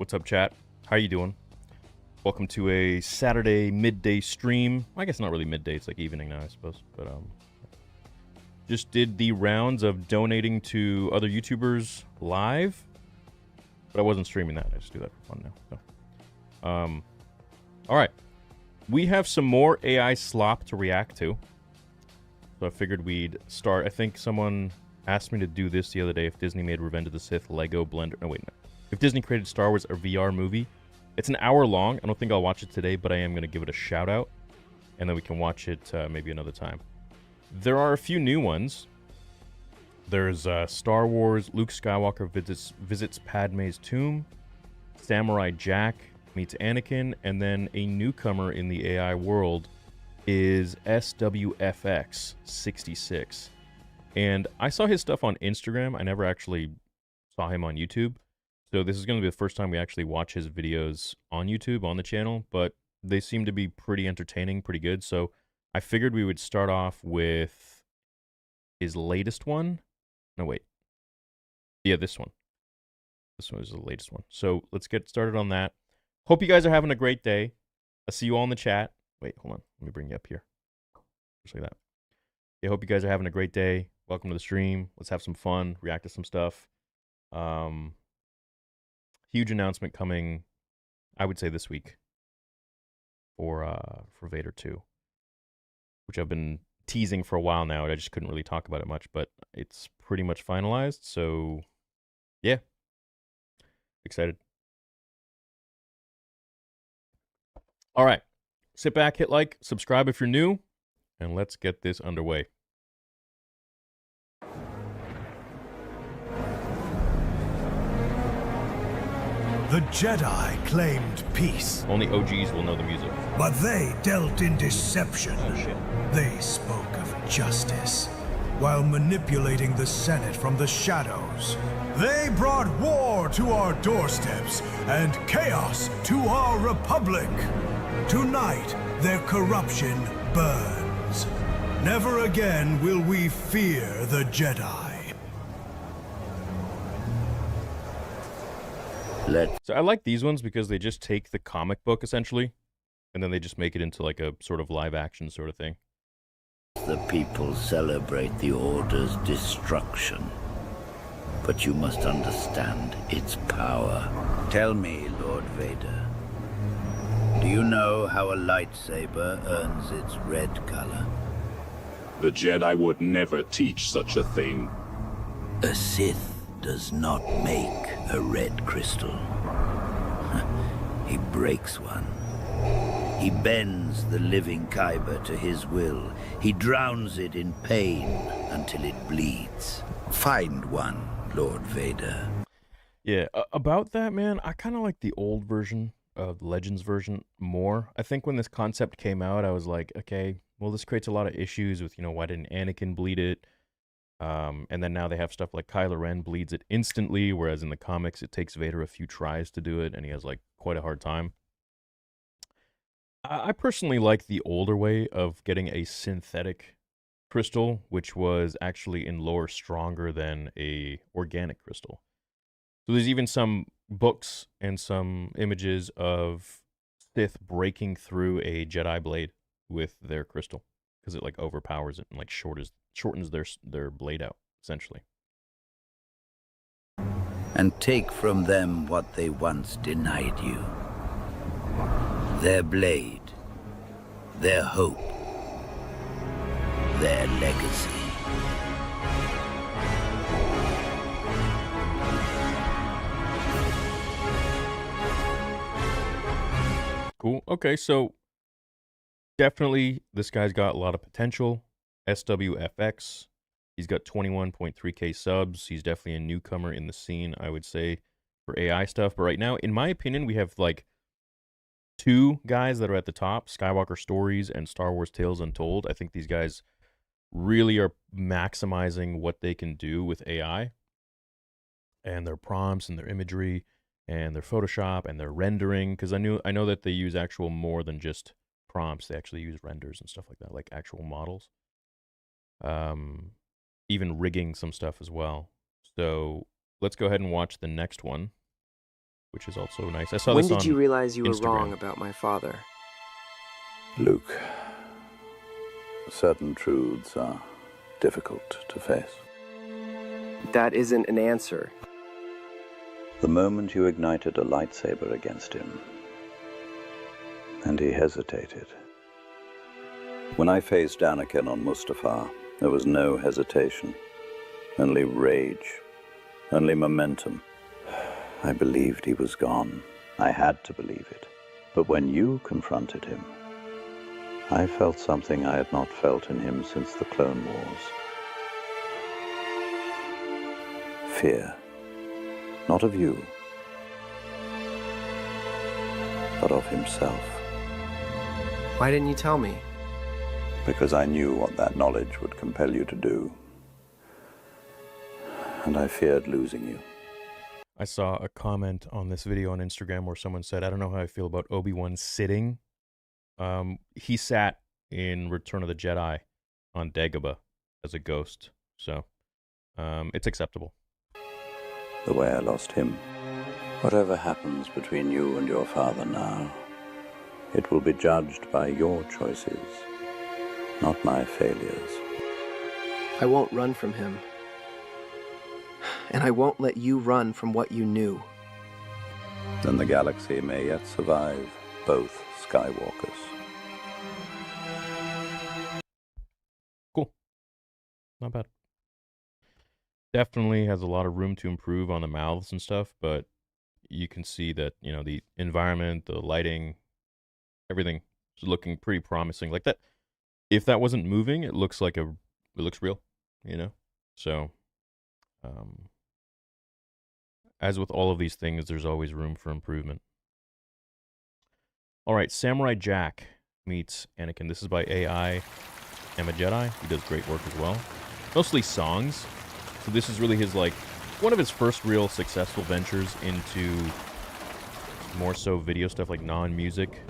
What's up, chat? How you doing? Welcome to a Saturday midday stream. I guess not really midday, it's like evening now, I suppose. But just did the rounds of donating to other YouTubers live. But I wasn't streaming that. I just do that for fun now. So. All right. We have some more AI slop to react to. So I figured we'd start. I think someone asked me to do this the other day if Disney made Revenge of the Sith Lego Blender. No, wait, no. If Disney created Star Wars a VR movie. It's an hour long. I don't think I'll watch it today, but I am going to give it a shout out. And then we can watch it maybe another time. There are a few new ones. There's Star Wars, Luke Skywalker visits Padme's tomb. Samurai Jack meets Anakin. And then a newcomer in the AI world is SWFX 66. And I saw his stuff on Instagram. I never actually saw him on YouTube. So this is going to be the first time we actually watch his videos on YouTube, on the channel. But they seem to be pretty entertaining, pretty good. So I figured we would start off with his latest one. No, wait. Yeah, this one. This one is the latest one. So let's get started on that. Hope you guys are having a great day. I'll see you all in the chat. Wait, hold on. Let me bring you up here. Just like that. Yeah, hope you guys are having a great day. Welcome to the stream. Let's have some fun. React to some stuff. Huge announcement coming, I would say this week for Vader 2, which I've been teasing for a while now. I just couldn't really talk about it much, but it's pretty much finalized. So, yeah, excited. All right, sit back, hit like, subscribe if you're new, and let's get this underway. The Jedi claimed peace. Only OGs will know the music. But they dealt in deception. Oh, shit. They spoke of justice, while manipulating the Senate from the shadows. They brought war to our doorsteps and chaos to our republic. Tonight, their corruption burns. Never again will we fear the Jedi. So I like these ones because they just take the comic book, essentially, and then they just make it into like a sort of live action sort of thing. The people celebrate the Order's destruction, but you must understand its power. Tell me, Lord Vader, do you know how a lightsaber earns its red color? The Jedi would never teach such a thing. A Sith does not make a red crystal. He breaks one. He bends the living kyber to his will. He drowns it in pain until it bleeds. Find one, Lord Vader. Yeah, about that, man, I kind of like the old version of the Legends version more. I think when this concept came out, I was like, okay, well, this creates a lot of issues with, why didn't Anakin bleed it? And then now they have stuff like Kylo Ren bleeds it instantly, whereas in the comics it takes Vader a few tries to do it, and he has like quite a hard time. I personally like the older way of getting a synthetic crystal, which was actually in lore stronger than a organic crystal. So there's even some books and some images of Sith breaking through a Jedi blade with their crystal because it like overpowers it and like shortens their blade out, essentially. And take from them what they once denied you. Their blade, their hope, their legacy. Cool. Okay, so definitely this guy's got a lot of potential. SWFX. He's got 21.3k subs. He's definitely a newcomer in the scene, I would say, for AI stuff. But right now, in my opinion, we have like two guys that are at the top, Skywalker Stories and Star Wars Tales Untold. I think these guys really are maximizing what they can do with AI and their prompts and their imagery and their Photoshop and their rendering. Because I know that they use actual more than just prompts. They actually use renders and stuff like that, like actual models. Even rigging some stuff as well. So let's go ahead and watch the next one, which is also nice. I saw When this on did you realize you were Instagram. wrong about my father? Luke, certain truths are difficult to face. That isn't an answer. The moment you ignited a lightsaber against him, and he hesitated. When I faced Anakin on Mustafar, there was no hesitation, only rage, only momentum. I believed he was gone. I had to believe it. But when you confronted him, I felt something I had not felt in him since the Clone Wars. Fear. Not of you, but of himself. Why didn't you tell me? Because I knew what that knowledge would compel you to do. And I feared losing you. I saw a comment on this video on Instagram where someone said, I don't know how I feel about Obi-Wan sitting. He sat in Return of the Jedi on Dagobah as a ghost. So, it's acceptable. The way I lost him. Whatever happens between you and your father now, it will be judged by your choices, not my failures. I won't run from him. And I won't let you run from what you knew. Then the galaxy may yet survive both Skywalkers. Cool. Not bad. Definitely has a lot of room to improve on the mouths and stuff, but you can see that, you know, the environment, the lighting, everything is looking pretty promising. Like that, if that wasn't moving, it looks like it looks real, you know? So, as with all of these things, there's always room for improvement. All right, Samurai Jack meets Anakin. This is by AI Am a Jedi. He does great work as well. Mostly songs. So this is really his, like, one of his first real successful ventures into more so video stuff, like non-music.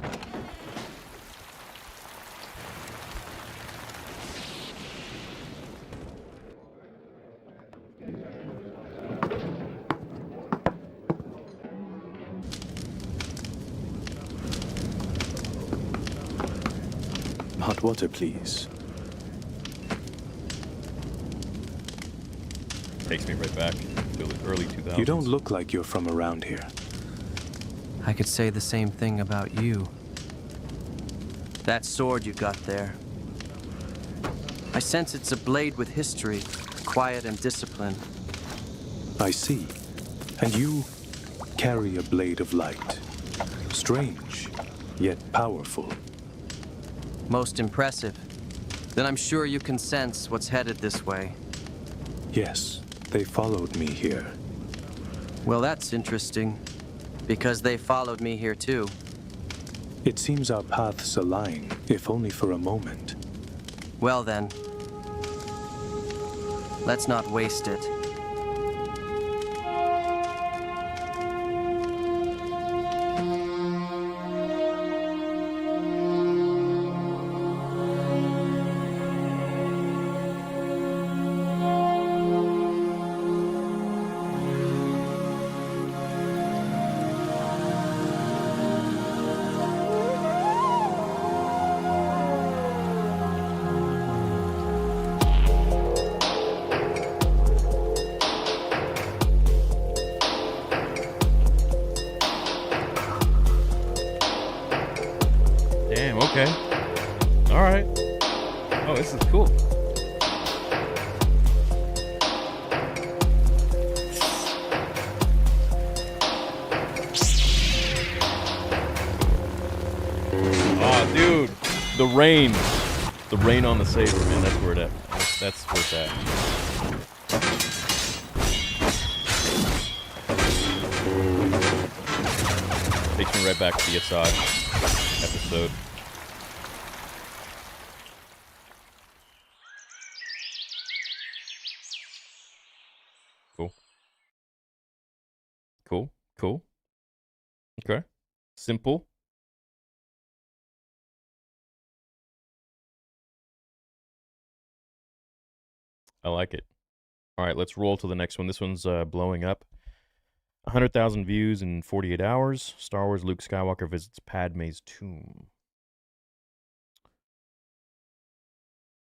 Hot water, please. Takes me right back to the early 2000s. You don't look like you're from around here. I could say the same thing about you. That sword you got there. I sense it's a blade with history, quiet and disciplined. I see. And you carry a blade of light. Strange, yet powerful. Most impressive. Then I'm sure you can sense what's headed this way. Yes, they followed me here. Well, that's interesting, because they followed me here too. It seems our paths align, if only for a moment. Well then, let's not waste it. Damn, okay. All right. Oh, this is cool. Oh, dude. The rain. The rain on the saber, man. That's where it at. That's where it's at. Takes me right back to the Assad episode. Cool. Cool. Cool. Okay. Simple. I like it. All right, let's roll to the next one. This one's blowing up. 100,000 views in 48 hours. Star Wars Luke Skywalker visits Padme's tomb.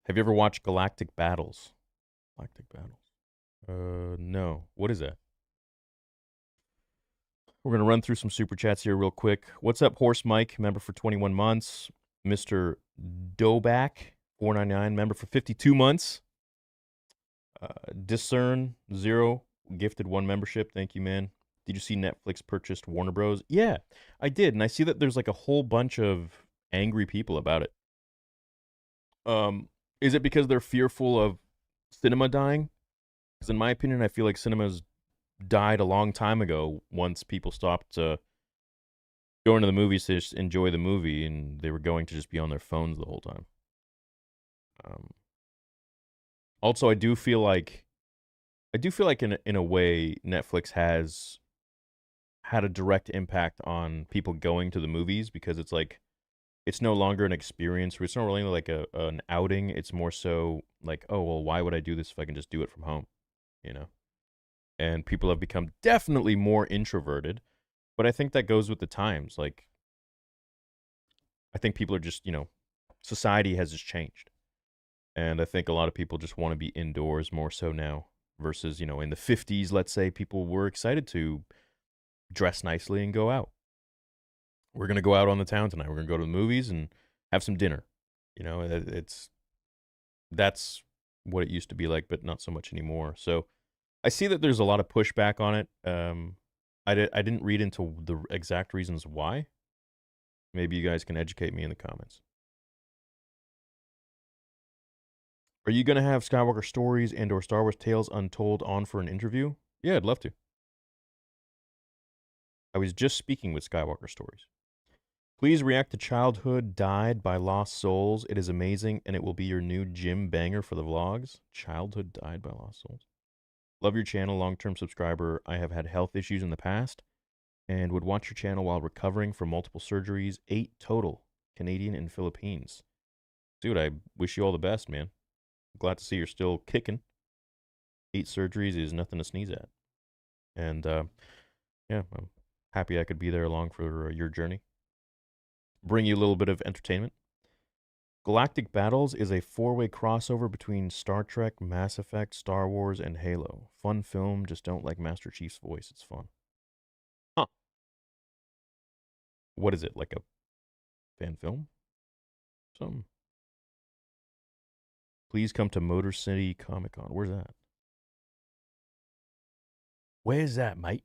Have you ever watched Galactic Battles? Galactic Battles. No. What is that? We're going to run through some super chats here real quick. What's up, Horse Mike, member for 21 months. Mr. Doback, 499, member for 52 months. Discern, 0, gifted 1 membership. Thank you, man. Did you see Netflix purchased Warner Bros? Yeah, I did. And I see that there's like a whole bunch of angry people about it. Is it because they're fearful of cinema dying? Because in my opinion, I feel like cinema's died a long time ago once people stopped going to the movies to just enjoy the movie, and they were going to just be on their phones the whole time. Also, I do feel like in a way Netflix has had a direct impact on people going to the movies, because it's like it's no longer an experience. It's not really like an outing. It's more so like, oh, well, why would I do this if I can just do it from home? You know? And people have become definitely more introverted, but I think that goes with the times. Like, I think people are just, society has just changed. And I think a lot of people just want to be indoors more so now versus, in the 50s, let's say, people were excited to dress nicely and go out. We're going to go out on the town tonight. We're going to go to the movies and have some dinner. That's what it used to be like, but not so much anymore. So I see that there's a lot of pushback on it. I didn't read into the exact reasons why. Maybe you guys can educate me in the comments. Are you going to have Skywalker Stories and or Star Wars Tales Untold on for an interview? Yeah, I'd love to. I was just speaking with Skywalker Stories. Please react to Childhood Died by Lost Souls. It is amazing, and it will be your new gym banger for the vlogs. Childhood Died by Lost Souls. Love your channel, long-term subscriber. I have had health issues in the past and would watch your channel while recovering from multiple surgeries. 8 total, Canadian and Philippines. Dude, I wish you all the best, man. Glad to see you're still kicking. 8 surgeries is nothing to sneeze at. And, yeah, I'm happy I could be there along for your journey. Bring you a little bit of entertainment. Galactic Battles is a 4-way crossover between Star Trek, Mass Effect, Star Wars, and Halo. Fun film, just don't like Master Chief's voice. It's fun. Huh. What is it, like a fan film? Something. Please come to Motor City Comic Con. Where's that? Where's that, mate?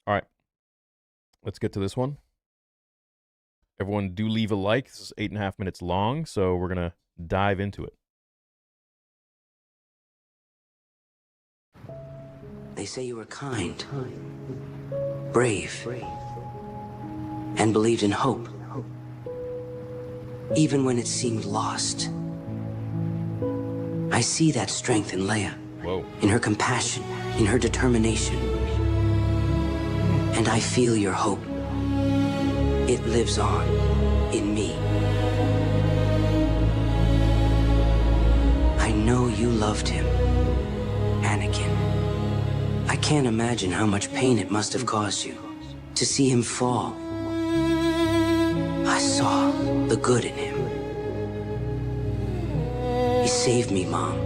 All right. Let's get to this one. Everyone do leave a like. This is 8.5 minutes long, so we're going to dive into it. They say you were kind, brave, and believed in hope, even when it seemed lost. I see that strength in Leia. Whoa. In her compassion, in her determination. And I feel your hope. It lives on in me. I know you loved him, Anakin. I can't imagine how much pain it must have caused you to see him fall. I saw the good in him. He saved me, Mom.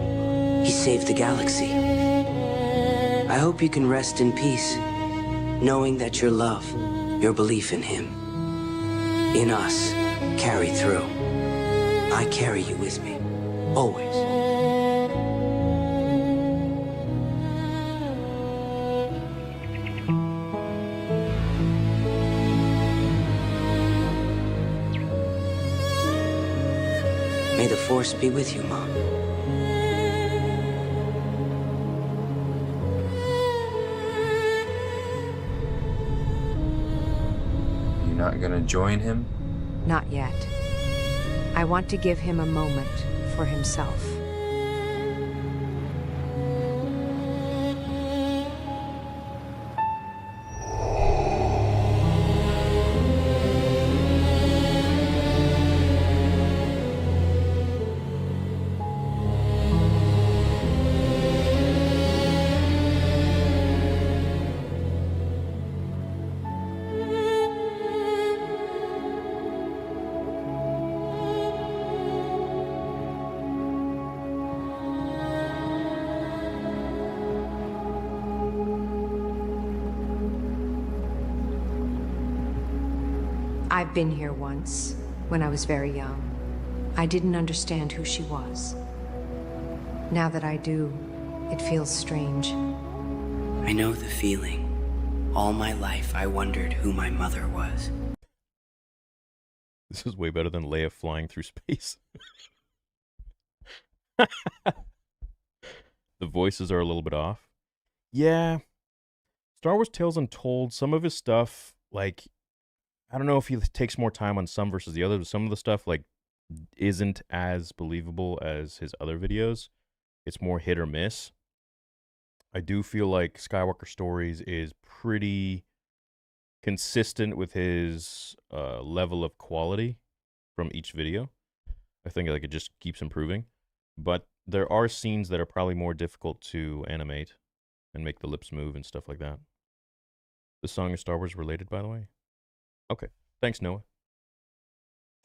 He saved the galaxy. I hope you can rest in peace, knowing that your love, your belief in him, in us, carried through. I carry you with me, always. May the Force be with you, Mom. You're not gonna join him? Not yet. I want to give him a moment for himself. I've been here once, when I was very young. I didn't understand who she was. Now that I do, it feels strange. I know the feeling. All my life, I wondered who my mother was. This is way better than Leia flying through space. The voices are a little bit off. Yeah. Star Wars Tales Untold, some of his stuff, like, I don't know if he takes more time on some versus the other, but some of the stuff, like, isn't as believable as his other videos. It's more hit or miss. I do feel like Skywalker Stories is pretty consistent with his level of quality from each video. I think like it just keeps improving. But there are scenes that are probably more difficult to animate and make the lips move and stuff like that. The song is Star Wars related, by the way. Okay. Thanks, Noah.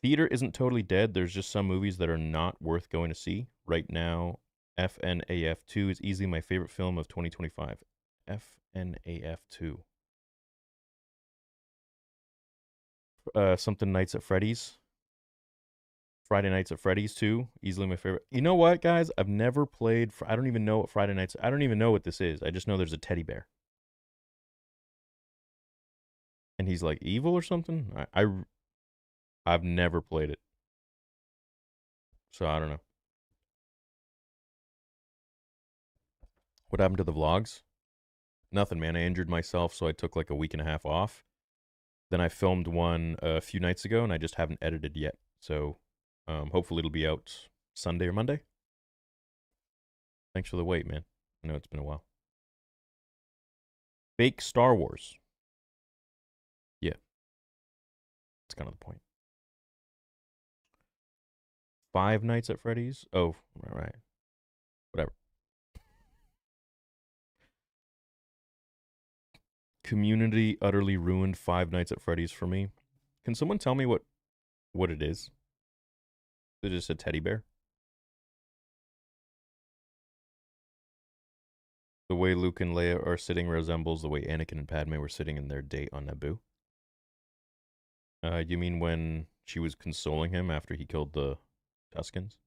Theater isn't totally dead. There's just some movies that are not worth going to see. Right now, FNAF 2 is easily my favorite film of 2025. FNAF 2. Something Nights at Freddy's. Friday Nights at Freddy's 2. Easily my favorite. You know what, guys? I've never played... I don't even know what Friday Nights... I don't even know what this is. I just know there's a teddy bear. And he's like evil or something? I've never played it. So I don't know. What happened to the vlogs? Nothing, man. I injured myself, so I took like a week and a half off. Then I filmed one a few nights ago, and I just haven't edited yet. So hopefully it'll be out Sunday or Monday. Thanks for the wait, man. I know it's been a while. Fake Star Wars. Yeah. That's kind of the point. Five Nights at Freddy's? Oh, all right. Whatever. Community utterly ruined Five Nights at Freddy's for me. Can someone tell me what it is? Is it just a teddy bear? The way Luke and Leia are sitting resembles the way Anakin and Padme were sitting in their date on Naboo. You mean when she was consoling him after he killed the Tuskens?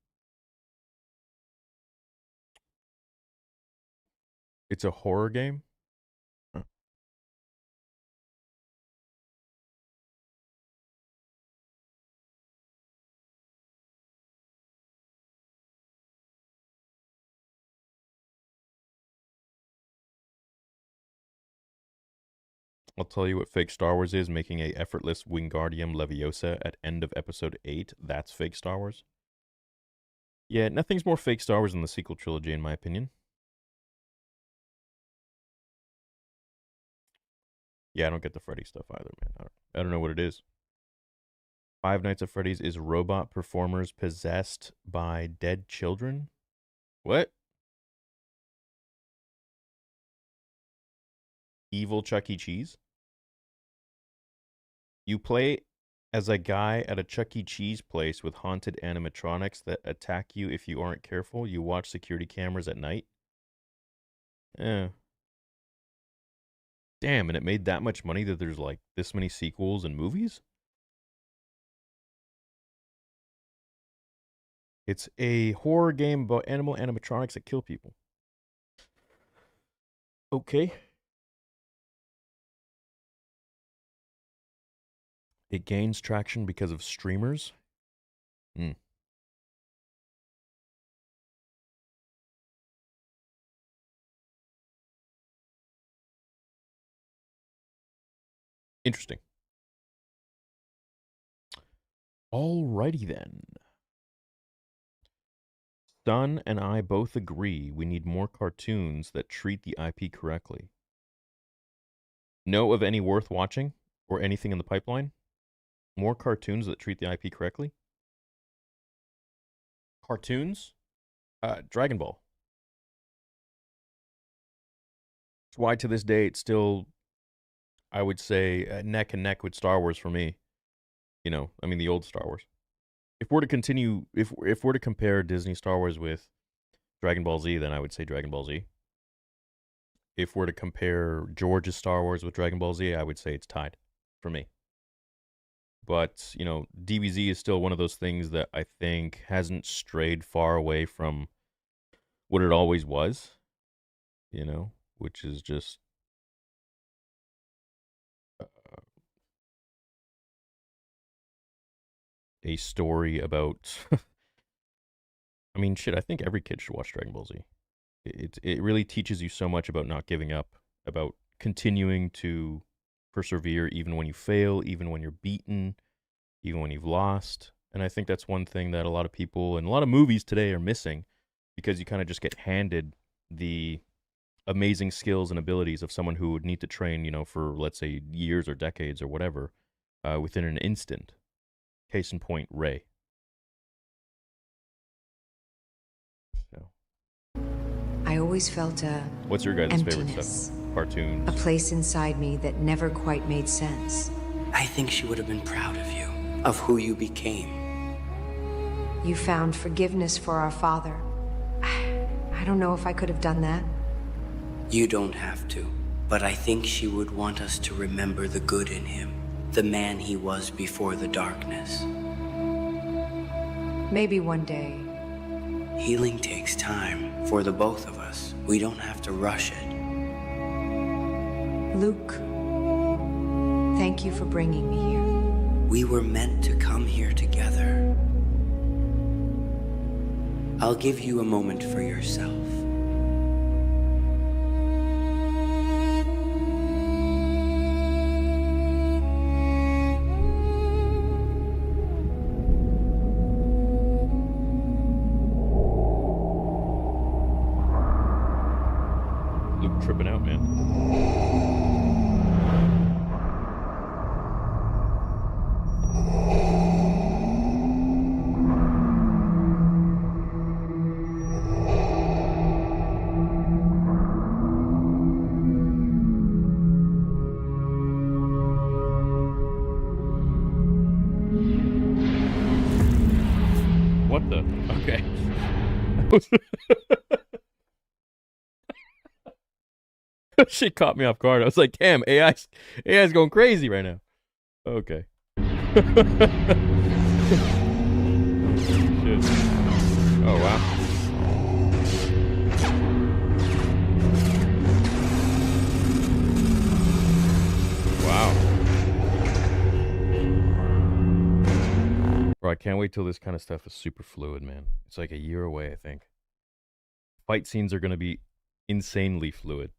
It's a horror game? Huh. I'll tell you what fake Star Wars is, making a effortless Wingardium Leviosa at end of episode 8. That's fake Star Wars. Yeah, nothing's more fake Star Wars than the sequel trilogy, in my opinion. Yeah, I don't get the Freddy stuff either, man. I don't know what it is. Five Nights at Freddy's is robot performers possessed by dead children? What? Evil Chuck E. Cheese? You play as a guy at a Chuck E. Cheese place with haunted animatronics that attack you if you aren't careful. You watch security cameras at night. Yeah. Damn, and it made that much money that there's like this many sequels and movies? It's a horror game about animal animatronics that kill people. Okay. It gains traction because of streamers. Interesting. Alrighty then. Son and I both agree we need more cartoons that treat the IP correctly. Know of any worth watching or anything in the pipeline? More cartoons that treat the IP correctly? Cartoons? Dragon Ball. It's why to this day it's still, I would say, neck and neck with Star Wars for me. You know, I mean the old Star Wars. If we're to continue, if we're to compare Disney Star Wars with Dragon Ball Z, then I would say Dragon Ball Z. If we're to compare George's Star Wars with Dragon Ball Z, I would say it's tied for me. But, DBZ is still one of those things that I think hasn't strayed far away from what it always was, which is just a story about. I mean, shit, I think every kid should watch Dragon Ball Z. It really teaches you so much about not giving up, about continuing to persevere even when you fail, even when you're beaten, even when you've lost. And I think that's one thing that a lot of people and a lot of movies today are missing, because you kind of just get handed the amazing skills and abilities of someone who would need to train, for, let's say, years or decades or whatever, within an instant. Case in point, Rey. So, I always felt what's your guys' favorite emptiness. stuff? Cartoons. A place inside me that never quite made sense. I think she would have been proud of you, of who you became. You found forgiveness for our father. I don't know if I could have done that. You don't have to, but I think she would want us to remember the good in him, the man he was before the darkness. Maybe one day. Healing takes time for the both of us. We don't have to rush it. Luke, thank you for bringing me here. We were meant to come here together. I'll give you a moment for yourself. Luke tripping out, man. What the? Okay. She caught me off guard. I was like, damn, AI's going crazy right now. Okay. Shit. Oh, wow. Wow. Bro, I can't wait till this kind of stuff is super fluid, man. It's like a year away, I think. Fight scenes are going to be insanely fluid.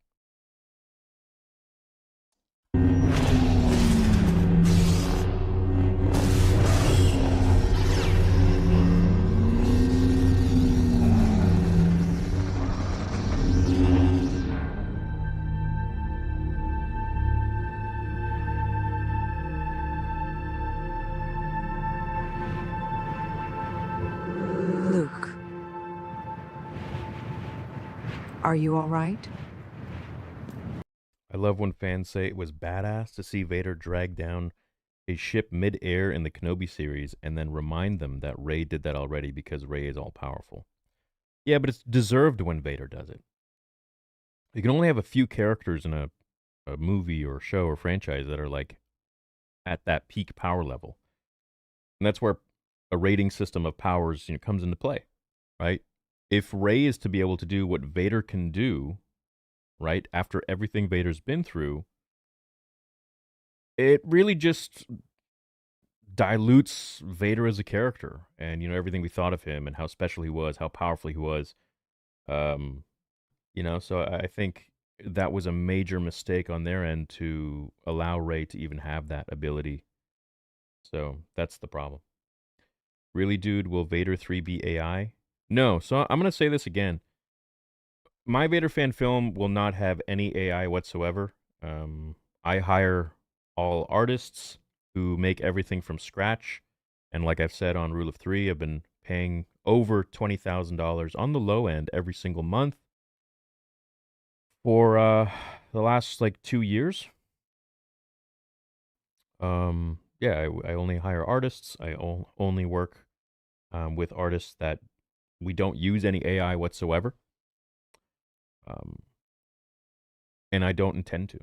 Luke, are you all right? I love when fans say it was badass to see Vader drag down a ship mid-air in the Kenobi series and then remind them that Rey did that already because Rey is all-powerful. Yeah, but it's deserved when Vader does it. You can only have a few characters in a movie or show or franchise that are like at that peak power level. And that's where a rating system of powers comes into play, right? If Rey is to be able to do what Vader can do, right, after everything Vader's been through, it really just dilutes Vader as a character and, everything we thought of him and how special he was, how powerful he was. So I think that was a major mistake on their end to allow Rey to even have that ability. So that's the problem. Really, dude, will Vader 3 be AI? No. So I'm going to say this again. My Vader fan film will not have any AI whatsoever. I hire all artists who make everything from scratch. And like I've said on Rule of Three, I've been paying over $20,000 on the low end every single month for the last 2 years. Yeah, I only hire artists. I only work with artists that we don't use any AI whatsoever. And I don't intend to.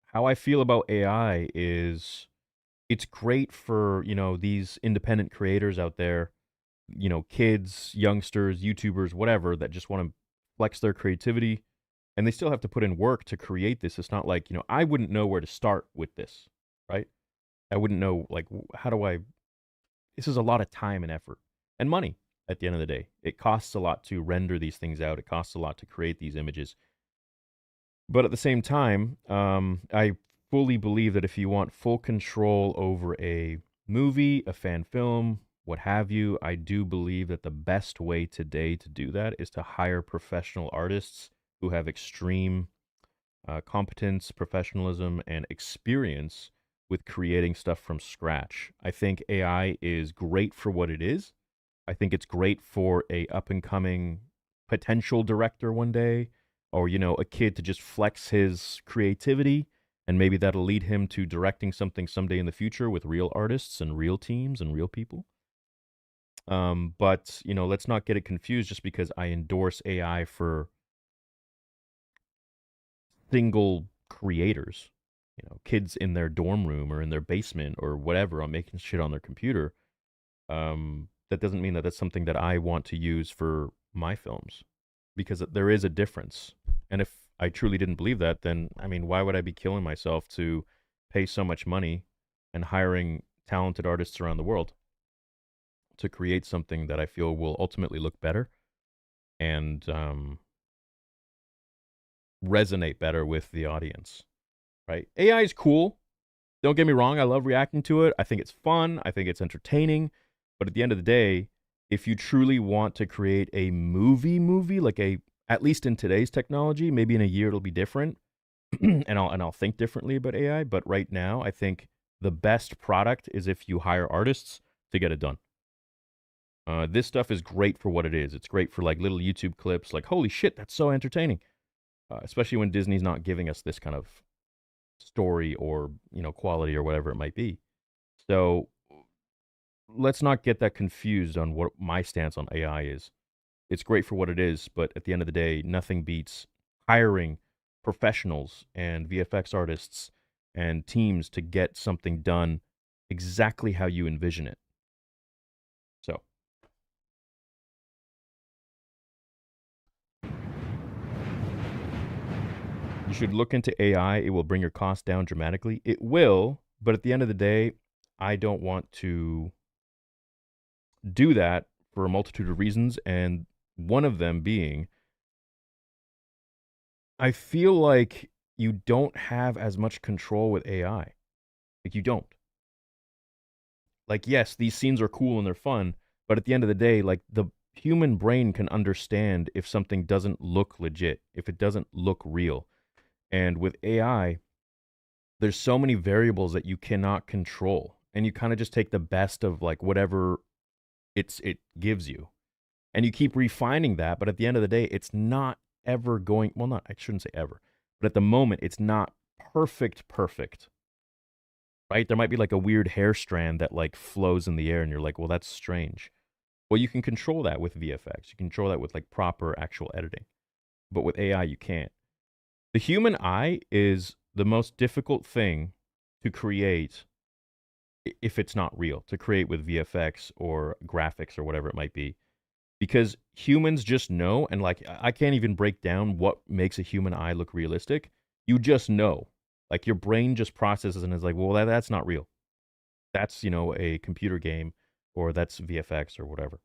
How I feel about AI is it's great for, these independent creators out there, kids, youngsters, YouTubers, whatever, that just want to flex their creativity, and they still have to put in work to create this. It's not like, I wouldn't know where to start with this, right? I wouldn't know, like, how do I, this is a lot of time and effort and money at the end of the day. It costs a lot to render these things out. It costs a lot to create these images. But at the same time, I fully believe that if you want full control over a movie, a fan film, what have you, I do believe that the best way today to do that is to hire professional artists who have extreme competence, professionalism, and experience with creating stuff from scratch. I think AI is great for what it is. I think it's great for a up-and-coming potential director one day, or, a kid to just flex his creativity, and maybe that'll lead him to directing something someday in the future with real artists and real teams and real people. But, let's not get it confused just because I endorse AI for single creators, kids in their dorm room or in their basement or whatever, on making shit on their computer. That doesn't mean that that's something that I want to use for my films, because there is a difference. And if I truly didn't believe that, then, why would I be killing myself to pay so much money and hiring talented artists around the world to create something that I feel will ultimately look better and resonate better with the audience, right? AI is cool. Don't get me wrong. I love reacting to it. I think it's fun. I think it's entertaining. But at the end of the day, if you truly want to create a movie, like at least in today's technology, maybe in a year it'll be different, and I'll think differently about AI. But right now, I think the best product is if you hire artists to get it done. This stuff is great for what it is. It's great for like little YouTube clips, like, holy shit, that's so entertaining. Especially when Disney's not giving us this kind of story or, quality or whatever it might be. So let's not get that confused on what my stance on AI is. It's great for what it is, but at the end of the day, nothing beats hiring professionals and VFX artists and teams to get something done exactly how you envision it. So. You should look into AI. It will bring your costs down dramatically. It will, but at the end of the day, I don't want to do that for a multitude of reasons, and one of them being, I feel like you don't have as much control with AI. Like, you don't. Like, yes, these scenes are cool and they're fun, but at the end of the day, like, the human brain can understand if something doesn't look legit, if it doesn't look real. And with AI, there's so many variables that you cannot control. And you kind of just take the best of like whatever it gives you. And you keep refining that, but at the end of the day, it's not ever going, well, not, I shouldn't say ever, but at the moment, it's not perfect, right? There might be like a weird hair strand that like flows in the air and you're like, well, that's strange. Well, you can control that with VFX. You can control that with like proper actual editing. But with AI, you can't. The human eye is the most difficult thing to create if it's not real, to create with VFX or graphics or whatever it might be. Because humans just know, and like I can't even break down what makes a human eye look realistic. You just know. Like your brain just processes and is like, well, that's not real. That's, a computer game, or that's VFX or whatever.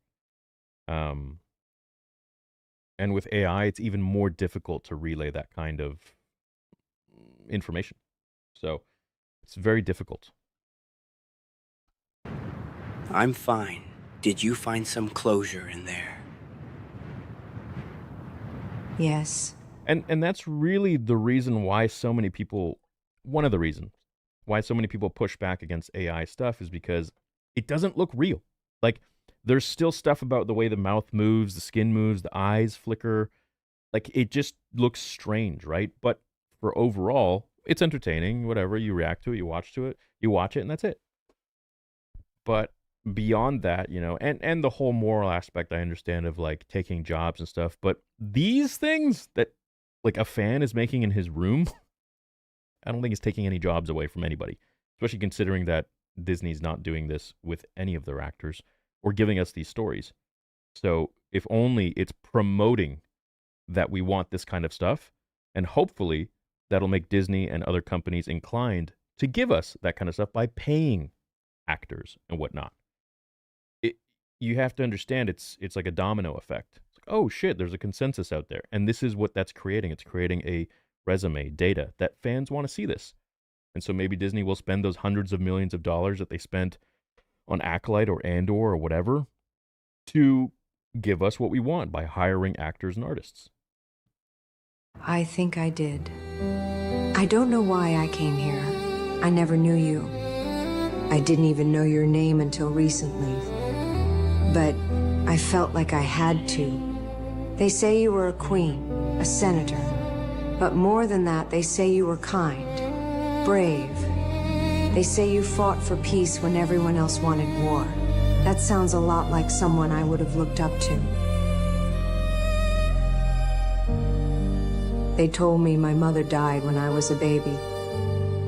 And with AI, it's even more difficult to relay that kind of information. So it's very difficult. I'm fine. Did you find some closure in there? Yes. And that's really the reason why so many people, one of the reasons why so many people push back against AI stuff is because it doesn't look real. Like, there's still stuff about the way the mouth moves, the skin moves, the eyes flicker. Like, it just looks strange, right? But for overall, it's entertaining, whatever. You react to it, you watch it, and that's it. But beyond that, and the whole moral aspect, I understand, of like taking jobs and stuff. But these things that like a fan is making in his room, I don't think it's taking any jobs away from anybody, especially considering that Disney's not doing this with any of their actors or giving us these stories. So if only it's promoting that we want this kind of stuff, and hopefully that'll make Disney and other companies inclined to give us that kind of stuff by paying actors and whatnot. You have to understand it's like a domino effect. It's like, oh shit, there's a consensus out there. And this is what that's creating. It's creating a resume, data, that fans want to see this. And so maybe Disney will spend those hundreds of millions of dollars that they spent on Acolyte or Andor or whatever to give us what we want by hiring actors and artists. I think I did. I don't know why I came here. I never knew you. I didn't even know your name until recently. But I felt like I had to. They say you were a queen, a senator. But more than that, they say you were kind, brave. They say you fought for peace when everyone else wanted war. That sounds a lot like someone I would have looked up to. They told me my mother died when I was a baby.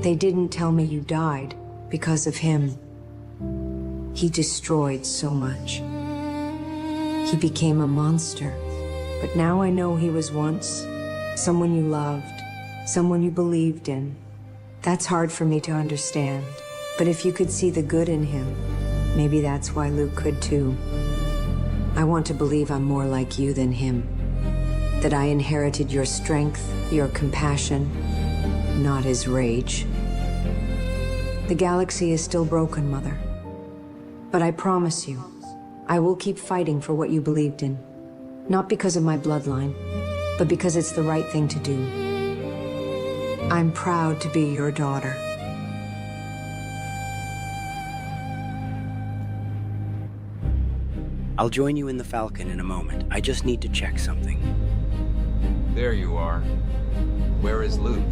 They didn't tell me you died because of him. He destroyed so much. He became a monster. But now I know he was once someone you loved, someone you believed in. That's hard for me to understand. But if you could see the good in him, maybe that's why Luke could too. I want to believe I'm more like you than him. That I inherited your strength, your compassion, not his rage. The galaxy is still broken, Mother. But I promise you, I will keep fighting for what you believed in. Not because of my bloodline, but because it's the right thing to do. I'm proud to be your daughter. I'll join you in the Falcon in a moment. I just need to check something. There you are. Where is Luke?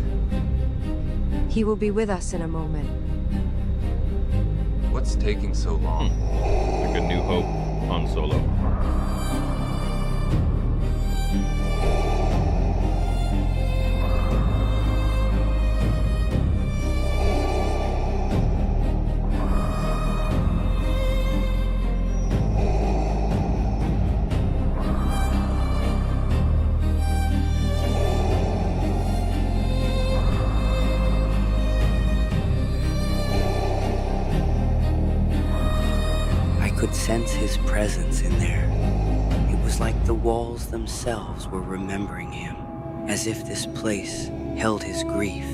He will be with us in a moment. What's taking so long? Like a New Hope Han Solo. Sense his presence in there. It was like the walls themselves were remembering him, as if this place held his grief.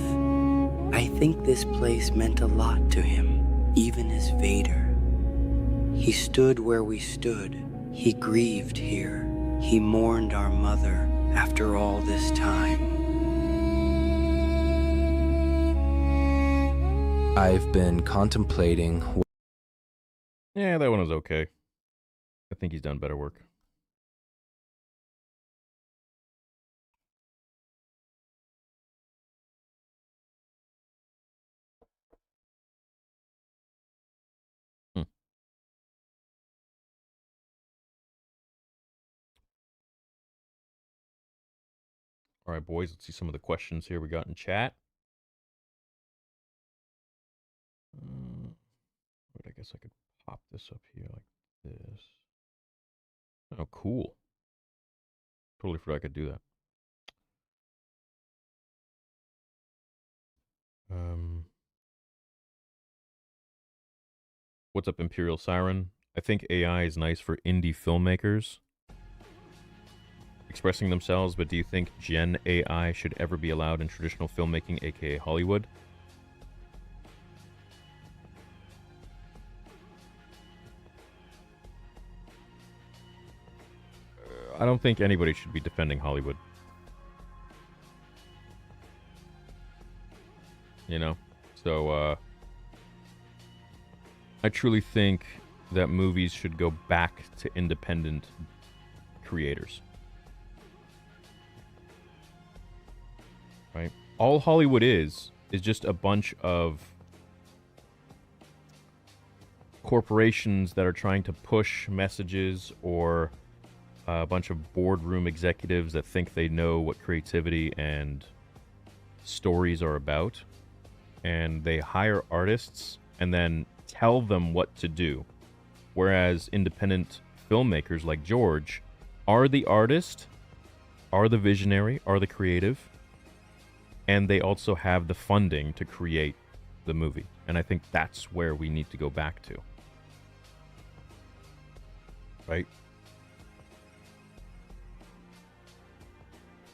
I think this place meant a lot to him, even as Vader. He stood where we stood. He grieved here. He mourned our mother after all this time. I've been contemplating. Yeah, that one was okay. I think he's done better work. All right, boys, let's see some of the questions here we got in chat. But I guess I could pop this up here like this. Oh, cool. Totally forgot I could do that. What's up, Imperial Siren? I think AI is nice for indie filmmakers expressing themselves, but do you think Gen AI should ever be allowed in traditional filmmaking, aka Hollywood? I don't think anybody should be defending Hollywood. You know? So, I truly think that movies should go back to independent creators. Right? All Hollywood is just a bunch of corporations that are trying to push messages, or a bunch of boardroom executives that think they know what creativity and stories are about. And they hire artists and then tell them what to do. Whereas independent filmmakers like George are the artist, are the visionary, are the creative, and they also have the funding to create the movie. And I think that's where we need to go back to. Right?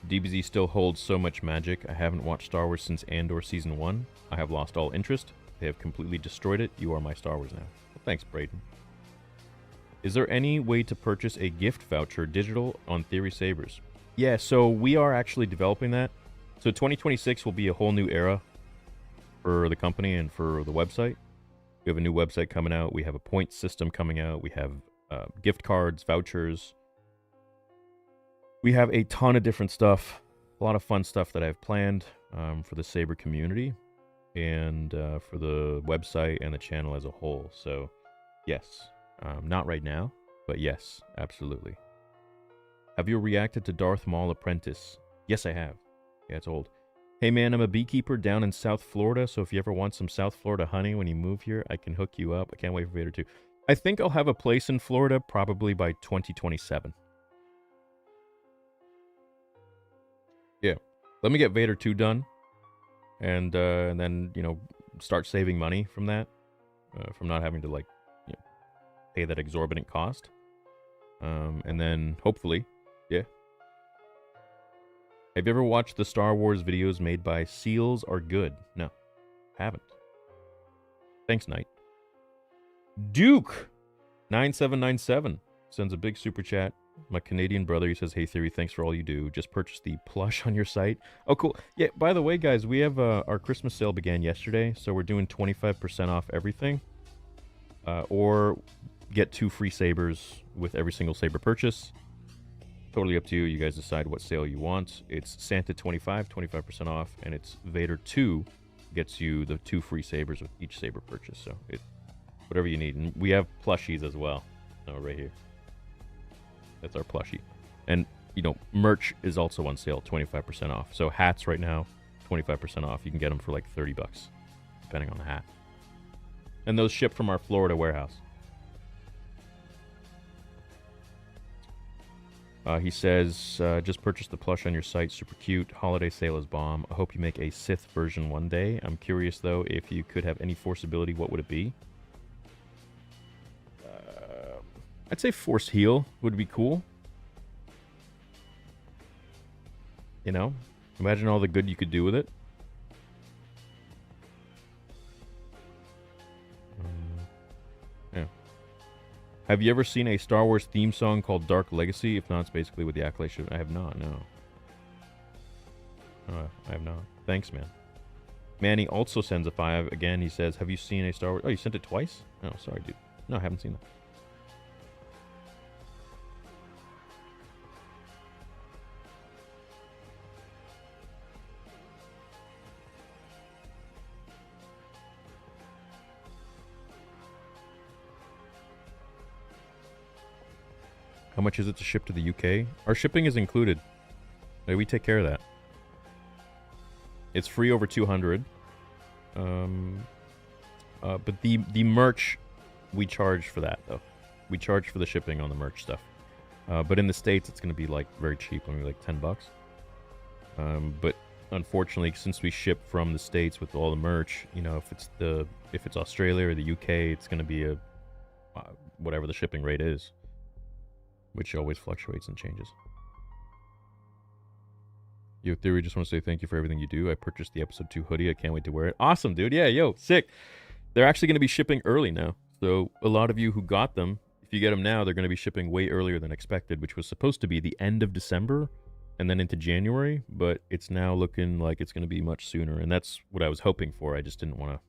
DBZ still holds so much magic. I haven't watched Star Wars since Andor Season 1. I have lost all interest. They have completely destroyed it. You are my Star Wars now. Well, thanks, Braden. Is there any way to purchase a gift voucher digital on Theory Sabers? Yeah, so we are actually developing that. So 2026 will be a whole new era for the company and for the website. We have a new website coming out. We have a point system coming out. We have gift cards, vouchers. We have a ton of different stuff. A lot of fun stuff that I've planned for the Saber community and for the website and the channel as a whole. So, yes. Not right now, but yes, absolutely. Have you reacted to Darth Maul Apprentice? Yes, I have. Yeah, it's old. Hey man, I'm a beekeeper down in South Florida, so if you ever want some South Florida honey when you move here, I can hook you up. I can't wait for Vader 2. I think I'll have a place in Florida probably by 2027. Yeah. Let me get Vader 2 done. And then, you know, start saving money from that. From not having to, like, you know, pay that exorbitant cost. And then, hopefully, yeah. Have you ever watched the Star Wars videos made by Seals Are Good? No. Haven't. Thanks, Knight. Duke9797 sends a big super chat. My Canadian brother, he says, hey Theory, thanks for all you do. Just purchased the plush on your site. Oh, cool. Yeah, by the way, guys, we have our Christmas sale began yesterday, so we're doing 25% off everything. Or get 2 free sabers with every single saber purchase. Totally up to you. You guys decide what sale you want. It's Santa 25% off, and it's Vader 2 gets you the 2 free sabers with each saber purchase. So whatever you need. And we have plushies as well. Right here. That's our plushie. And, you know, merch is also on sale, 25% off. So hats right now, 25% off. You can get them for like $30, depending on the hat. And those ship from our Florida warehouse. He says, just purchased the plush on your site. Super cute. Holiday sale is bomb. I hope you make a Sith version one day. I'm curious, though, if you could have any Force ability, what would it be? I'd say Force Heal would be cool. You know? Imagine all the good you could do with it. Yeah. Have you ever seen a Star Wars theme song called Dark Legacy? If not, it's basically with the acclamation. I have not, no. I have not. Thanks, man. Manny also sends a 5. Again, he says, have you seen a Star Wars... Oh, you sent it twice? Oh, sorry, dude. No, I haven't seen that. How much is it to ship to the UK? Our shipping is included. We take care of that. It's free over 200. But the merch, we charge for that, though. We charge for the shipping on the merch stuff. But in the States, it's going to be, like, very cheap. I mean, like $10. But unfortunately, since we ship from the States with all the merch, you know, if it's Australia or the UK, it's going to be whatever the shipping rate is. Which always fluctuates and changes. Yo, Theory, just want to say thank you for everything you do. I purchased the episode 2 hoodie. I can't wait to wear it. Awesome, dude. Yeah, yo, sick. They're actually going to be shipping early now. So a lot of you who got them, if you get them now, they're going to be shipping way earlier than expected, which was supposed to be the end of December and then into January. But it's now looking like it's going to be much sooner. And that's what I was hoping for. I just didn't want to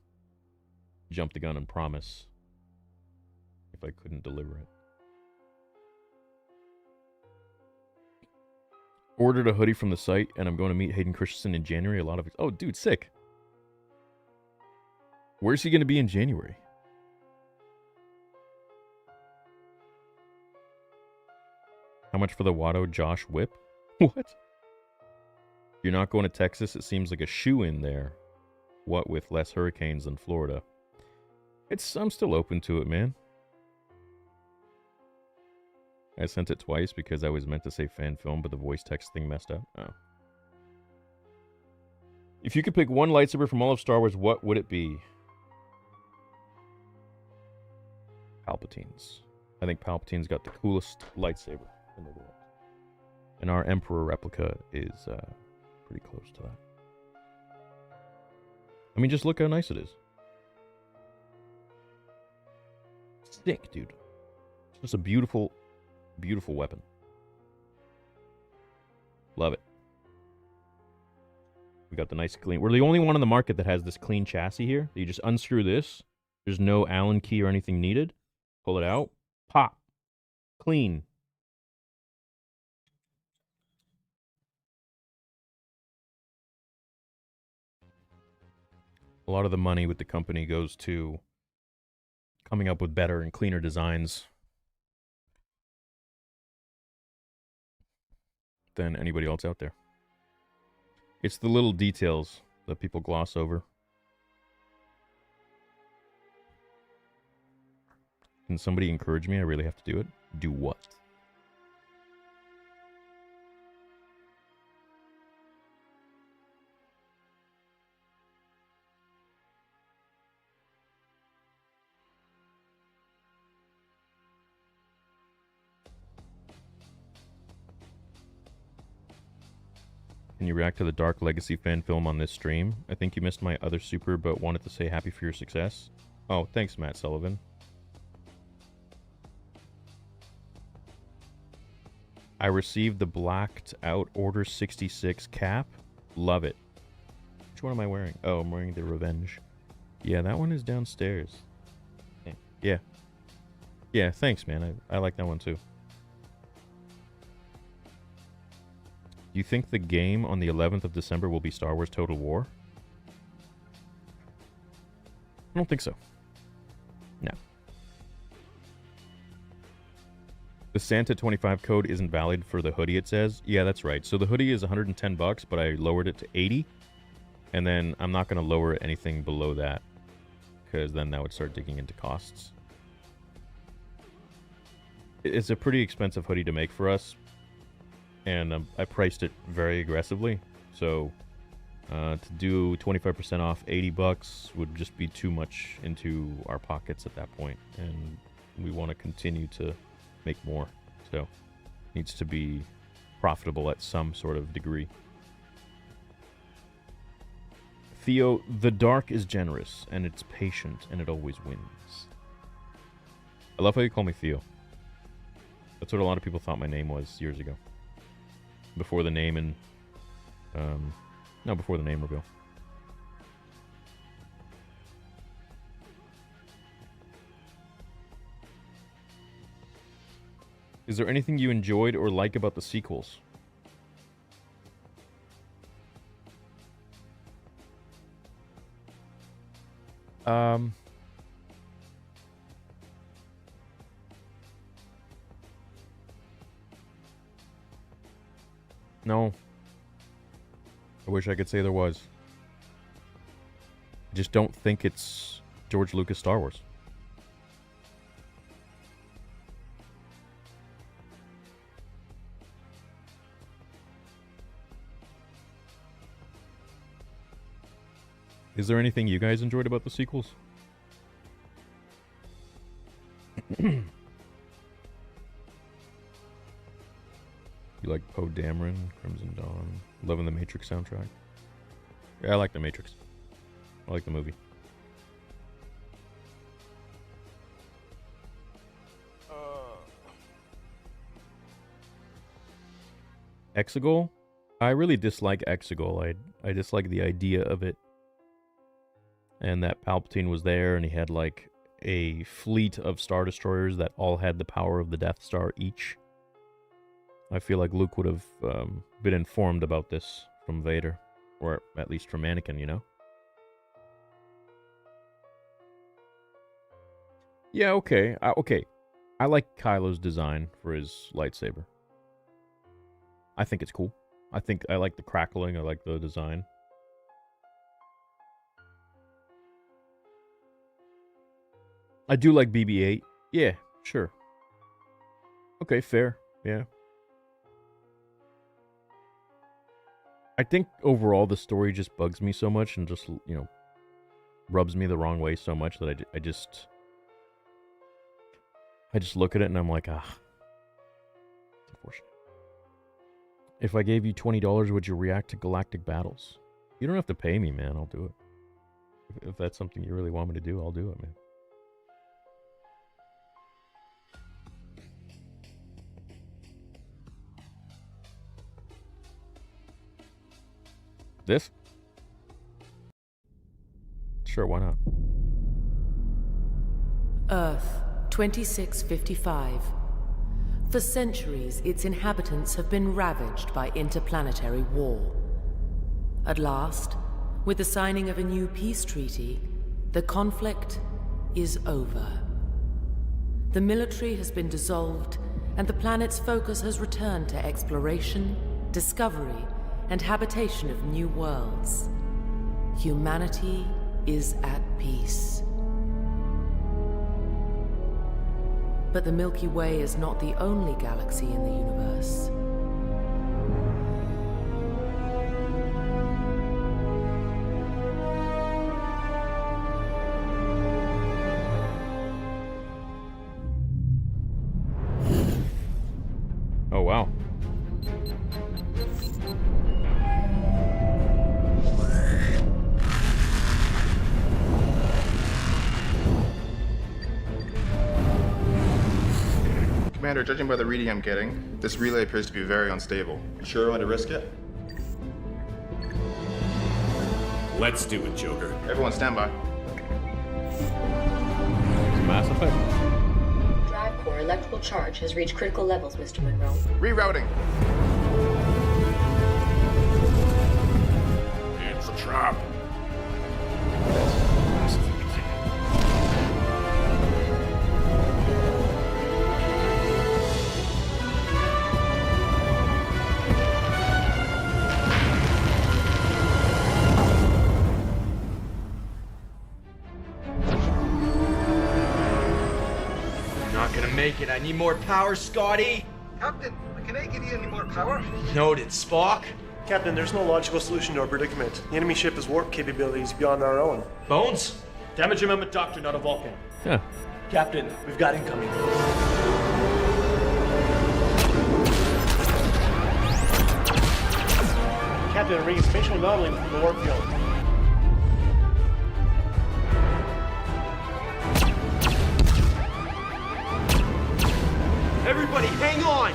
jump the gun and promise if I couldn't deliver it. Ordered a hoodie from the site, and I'm going to meet Hayden Christensen in January. A lot of it. Oh, dude, sick. Where's he going to be in January? How much for the Watto Josh whip? What? You're not going to Texas? It seems like a shoe-in there. What with less hurricanes than Florida? I'm still open to it, man. I sent it twice because I was meant to say fan film, but the voice text thing messed up. Oh. If you could pick one lightsaber from all of Star Wars, what would it be? Palpatine's. I think Palpatine's got the coolest lightsaber in the world. And our Emperor replica is pretty close to that. I mean, just look how nice it is. Sick, dude. It's just a beautiful, beautiful weapon. Love it. We got the nice clean. We're the only one on the market that has this clean chassis here. You just unscrew this. There's no Allen key or anything needed. Pull it out. Pop. Clean. A lot of the money with the company goes to coming up with better and cleaner designs than anybody else out there. It's the little details that people gloss over. Can somebody encourage me? I really have to do it. Do what? Can you react to the Dark Legacy fan film on this stream? I think you missed my other super, but wanted to say happy for your success. Oh, thanks, Matt Sullivan. I received the blacked out Order 66 cap. Love it. Which one am I wearing? Oh, I'm wearing the Revenge. Yeah, that one is downstairs. Yeah. Yeah, thanks, man. I like that one too. Do you think the game on the 11th of December will be Star Wars Total War? I don't think so. No. The Santa 25 code isn't valid for the hoodie, it says. Yeah, that's right. So the hoodie is $110, but I lowered it to $80. And then I'm not going to lower anything below that, because then that would start digging into costs. It's a pretty expensive hoodie to make for us. And I priced it very aggressively, so to do 25% off $80 would just be too much into our pockets at that point, and we want to continue to make more, so it needs to be profitable at some sort of degree. Theo, the dark is generous, and it's patient, and it always wins. I love how you call me Theo. That's what a lot of people thought my name was years ago. Before the name and no, before the name reveal. Is there anything you enjoyed or like about the sequels? No. I wish I could say there was. I just don't think it's George Lucas Star Wars. Is there anything you guys enjoyed about the sequels? You like Poe Dameron, Crimson Dawn, loving the Matrix soundtrack? Yeah, I like the Matrix. I like the movie. Exegol? I really dislike Exegol. I dislike the idea of it. And that Palpatine was there and he had like a fleet of Star Destroyers that all had the power of the Death Star each. I feel like Luke would have been informed about this from Vader. Or at least from Anakin, you know? Yeah, okay. Okay. I like Kylo's design for his lightsaber. I think it's cool. I like the crackling. I like the design. I do like BB-8. Yeah, sure. Okay, fair. Yeah. I think overall the story just bugs me so much and just, you know, rubs me the wrong way so much that I just look at it and I'm like, it's unfortunate. If I gave you $20, would you react to galactic battles? You don't have to pay me, man. I'll do it. If that's something you really want me to do, I'll do it, man. This? Sure, why not? Earth, 2655. For centuries, its inhabitants have been ravaged by interplanetary war. At last, with the signing of a new peace treaty, the conflict is over. The military has been dissolved, and the planet's focus has returned to exploration, discovery, and habitation of new worlds. Humanity is at peace. But the Milky Way is not the only galaxy in the universe. Oh, wow. Commander, judging by the reading I'm getting, this relay appears to be very unstable. You sure you want to risk it? Let's do it, Joker. Everyone stand by. Mass Effect. Drive core electrical charge has reached critical levels, Mr. Monroe. Rerouting. It's a trap. Make it. I need more power, Scotty. Captain, can I give you any more power? Noted, Spock. Captain, there's no logical solution to our predicament. The enemy ship has warp capabilities beyond our own. Bones? Damage amendment doctrine, not a Vulcan. Yeah. Captain, we've got incoming. Captain, ring spatial anomaly from the warp field. Everybody, hang on!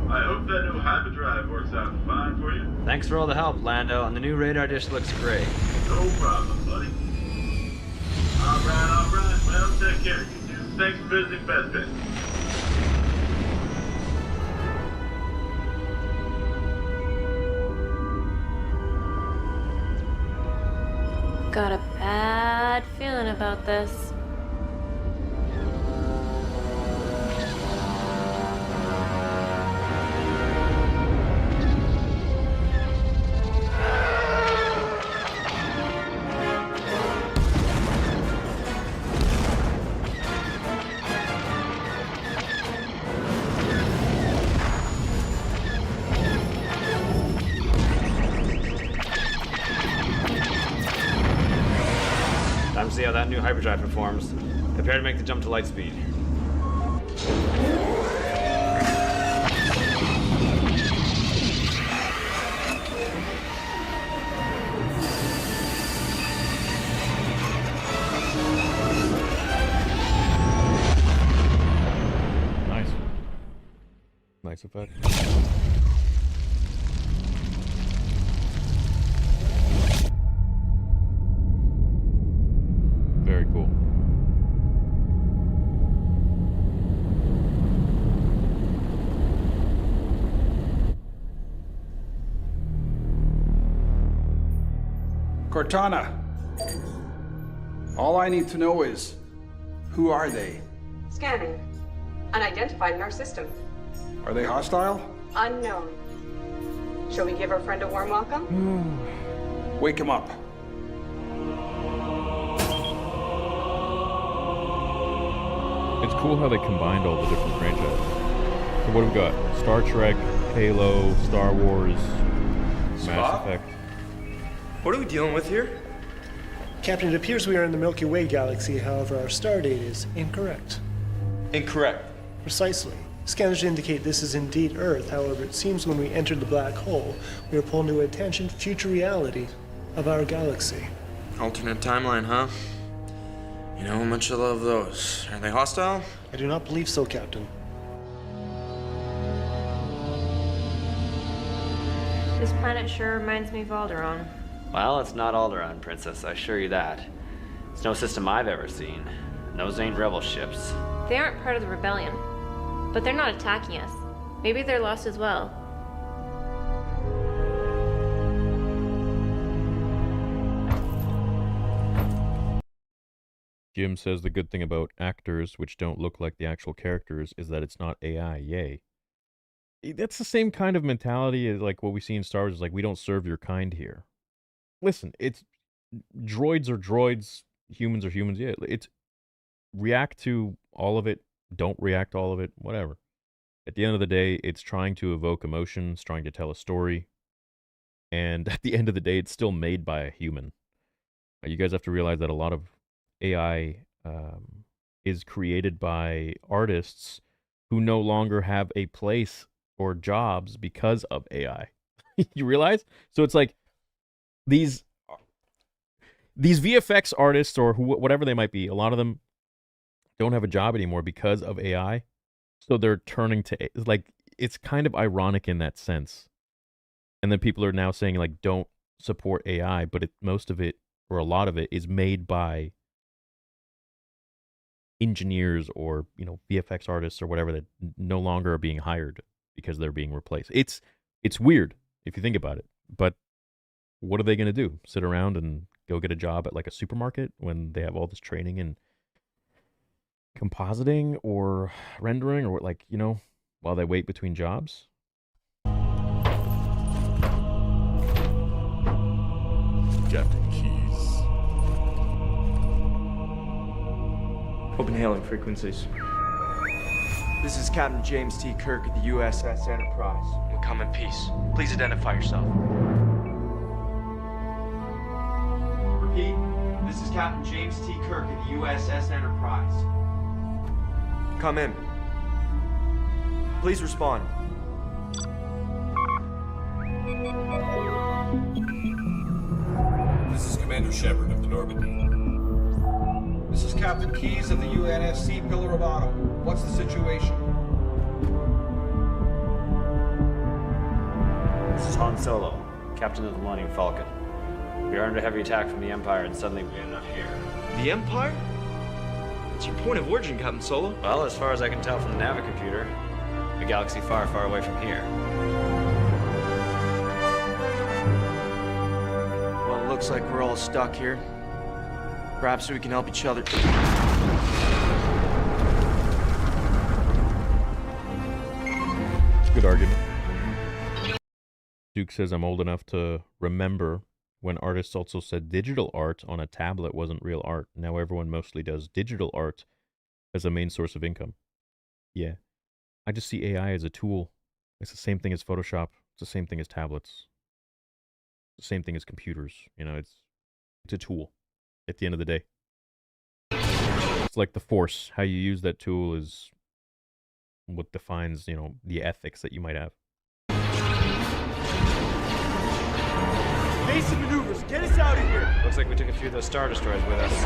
I hope that new hyperdrive works out fine for you. Thanks for all the help, Lando, and the new radar dish looks great. No problem, buddy. All right. Well, take care. You two. Thanks for visiting Best Bit. Got a bad feeling about this. Time to see how that new hyperdrive performs. Prepare to make the jump to light speed. Nice. Nice effect. Very cool. Cortana, all I need to know is, who are they? Scanning. Unidentified in our system. Are they hostile? Unknown. Shall we give our friend a warm welcome? Wake him up. It's cool how they combined all the different franchises. So what have we got? Star Trek, Halo, Star Wars, Mass Effect. What are we dealing with here? Captain, it appears we are in the Milky Way galaxy, however, our star date is incorrect. Incorrect. Precisely. Scanners indicate this is indeed Earth, however, it seems when we entered the black hole, we were pulled into a tangent future reality of our galaxy. Alternate timeline, huh? You know how much I love those. Are they hostile? I do not believe so, Captain. This planet sure reminds me of Alderaan. Well, it's not Alderaan, Princess, I assure you that. It's no system I've ever seen. Those ain't rebel ships. They aren't part of the rebellion, but they're not attacking us. Maybe they're lost as well. Jim says the good thing about actors which don't look like the actual characters is that it's not AI. Yay. That's the same kind of mentality as like what we see in Star Wars. Is like, we don't serve your kind here. Listen, it's droids are droids, humans are humans. Yeah, it's react to all of it, don't react to all of it, whatever. At the end of the day, it's trying to evoke emotions, trying to tell a story. And at the end of the day, it's still made by a human. You guys have to realize that a lot of AI is created by artists who no longer have a place or jobs because of AI. You realize? So it's like these VFX artists or whatever they might be, a lot of them don't have a job anymore because of AI. So they're turning to, like, it's kind of ironic in that sense. And then people are now saying, like, don't support AI, but most of it, or a lot of it, is made by engineers or, you know, VFX artists or whatever that no longer are being hired because they're being replaced. It's weird if you think about it. But what are they going to do? Sit around and go get a job at like a supermarket when they have all this training in compositing or rendering or like, you know, while they wait between jobs? Captain Keys. Open hailing frequencies. This is Captain James T. Kirk of the USS Enterprise. We come in peace. Please identify yourself. Repeat. This is Captain James T. Kirk of the USS Enterprise. Come in. Please respond. This is Commander Shepard of the Normandy. This is Captain Keyes of the UNSC Pillar of Autumn. What's the situation? This is Han Solo, Captain of the Millennium Falcon. We are under heavy attack from the Empire and suddenly we end up here. The Empire? What's your point of origin, Captain Solo? Well, as far as I can tell from the Navicomputer, a galaxy far, far away from here. Well, it looks like we're all stuck here. Perhaps we can help each other. Good argument. Duke says I'm old enough to remember when artists also said digital art on a tablet wasn't real art. Now everyone mostly does digital art as a main source of income. Yeah. I just see AI as a tool. It's the same thing as Photoshop. It's the same thing as tablets. It's the same thing as computers. You know, it's a tool at the end of the day. It's like the Force. How you use that tool is what defines, you know, the ethics that you might have. Basic maneuvers, get us out of here! Looks like we took a few of those Star Destroyers with us.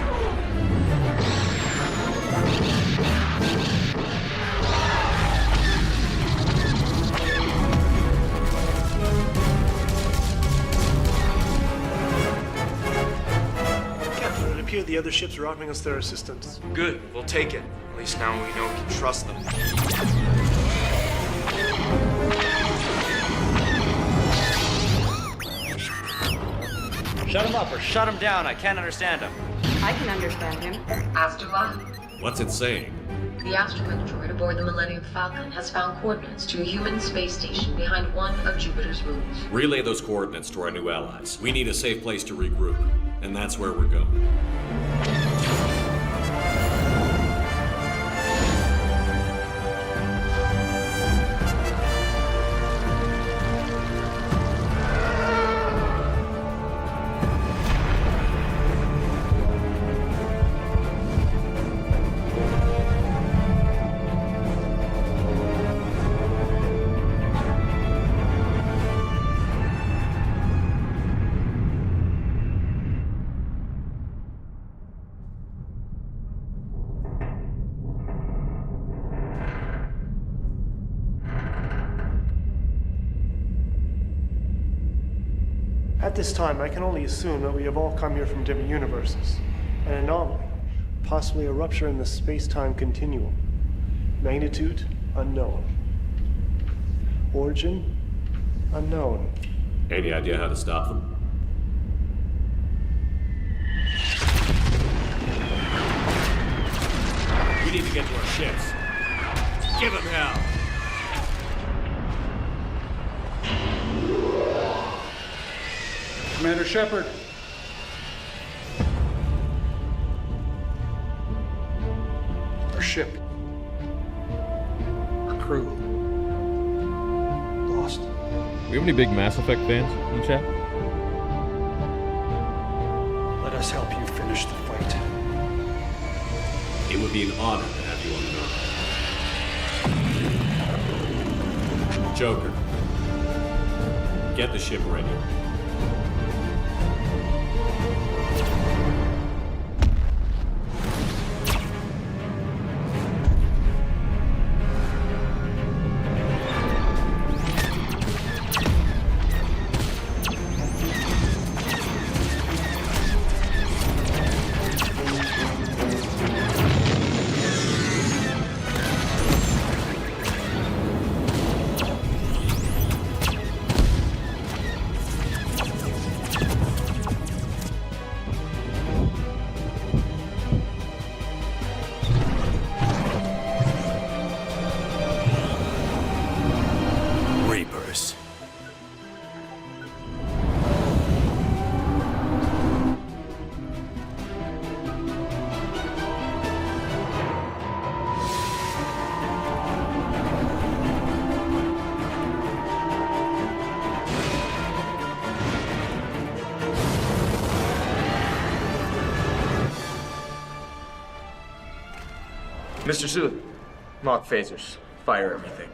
Captain, it appeared the other ships are offering us their assistance. Good, we'll take it. At least now we know we can trust them. Shut him up or shut him down. I can't understand him. I can understand him. Astula? What's it saying? The astromech droid aboard the Millennium Falcon has found coordinates to a human space station behind one of Jupiter's moons. Relay those coordinates to our new allies. We need a safe place to regroup, and that's where we're going. At this time, I can only assume that we have all come here from different universes. An anomaly, possibly a rupture in the space-time continuum. Magnitude, unknown. Origin, unknown. Any idea how to stop them? We need to get to our ships. Give them hell! Commander Shepard. Our ship. Our crew. Lost. Do we have any big Mass Effect fans in the chat? Let us help you finish the fight. It would be an honor to have you on board. Joker. Get the ship ready. Mr. Sulu, mock phasers. Fire everything.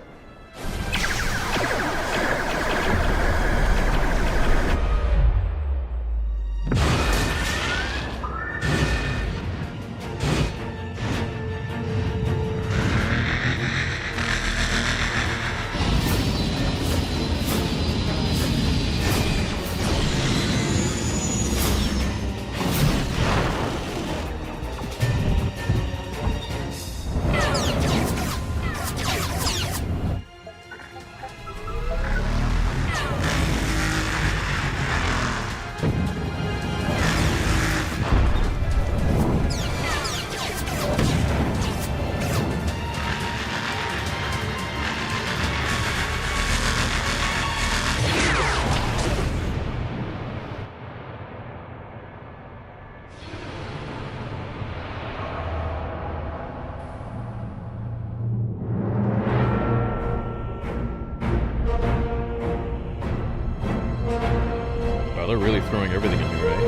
They're really throwing everything at me, right?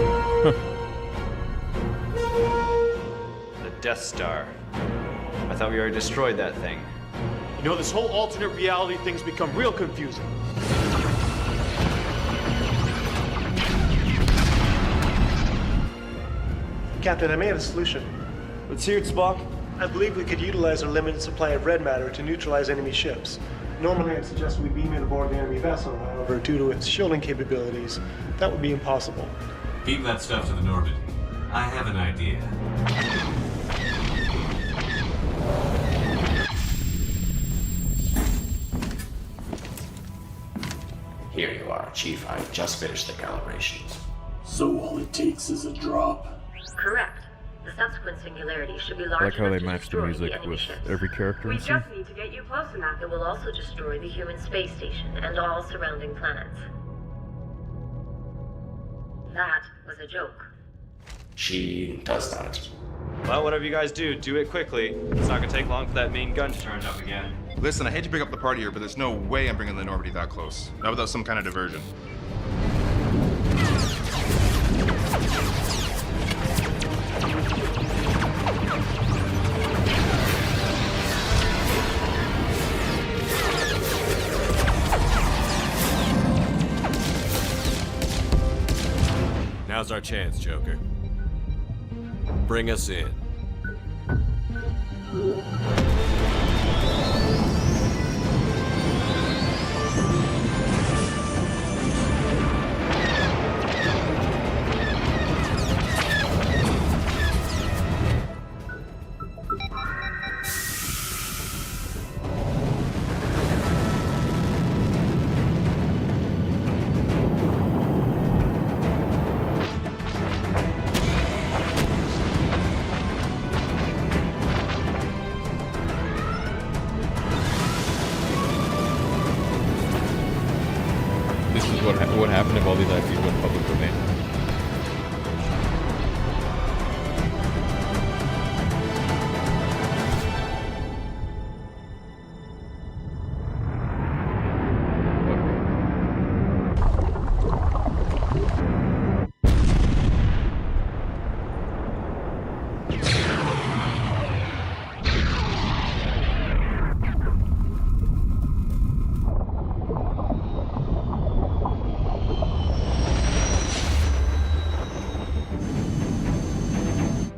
The Death Star. I thought we already destroyed that thing. You know, this whole alternate reality thing's become real confusing. Captain, I may have a solution. Let's hear it, Spock. I believe we could utilize our limited supply of red matter to neutralize enemy ships. Normally, I'd suggest we beam it aboard the enemy vessel. However, due to its shielding capabilities, that would be impossible. Beam that stuff to the Normandy. I have an idea. Here you are, Chief. I just finished the calibrations. So all it takes is a drop. Correct. The subsequent singularity should be I large like how enough they to match the destroy music enemy with ships. every character We in the scene. just need to get you close enough. It will also destroy the human space station and all surrounding planets. That was a joke. She does that. Well, whatever you guys do, do it quickly. It's not gonna take long for that main gun to turn up again. Listen, I hate to break up the party here, but there's no way I'm bringing the Normandy that close. Not without some kind of diversion. Now's our chance, Joker. Bring us in. This is what would happen if all these IPs went public domain.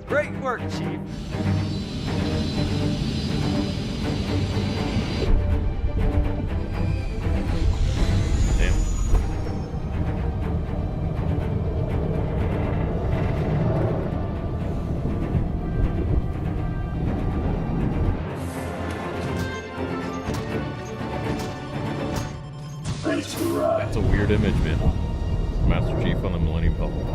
Great work, Chief. That's a weird image, man. Master Chief on the Millennium Falcon.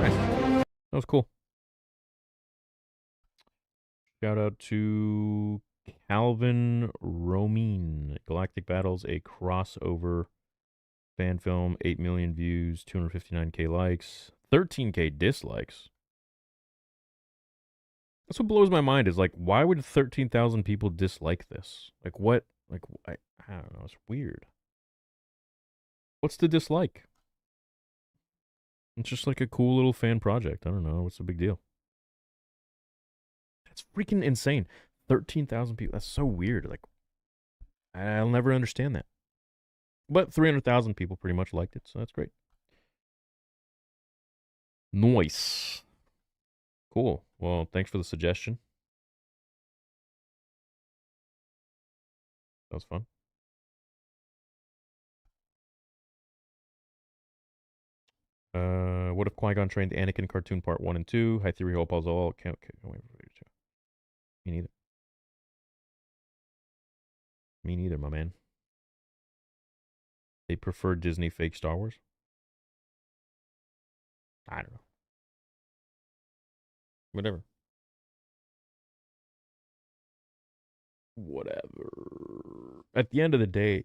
Nice. That was cool. Shout out to Calvin Romine. Galactic Battles, a crossover fan film, 8 million views, 259k likes, 13k dislikes. That's what blows my mind is like, why would 13,000 people dislike this? Like what? Like, I don't know. It's weird. What's the dislike? It's just like a cool little fan project. I don't know. What's the big deal? That's freaking insane. 13,000 people. That's so weird. Like, I'll never understand that. But 300,000 people pretty much liked it, so that's great. Nice. Cool. Well, thanks for the suggestion. That was fun. What if Qui-Gon trained Anakin cartoon part 1 and 2? High Theory Hope all can't wait for video 2. Me neither. Me neither, my man. They prefer Disney fake Star Wars? I don't know. Whatever. Whatever. At the end of the day,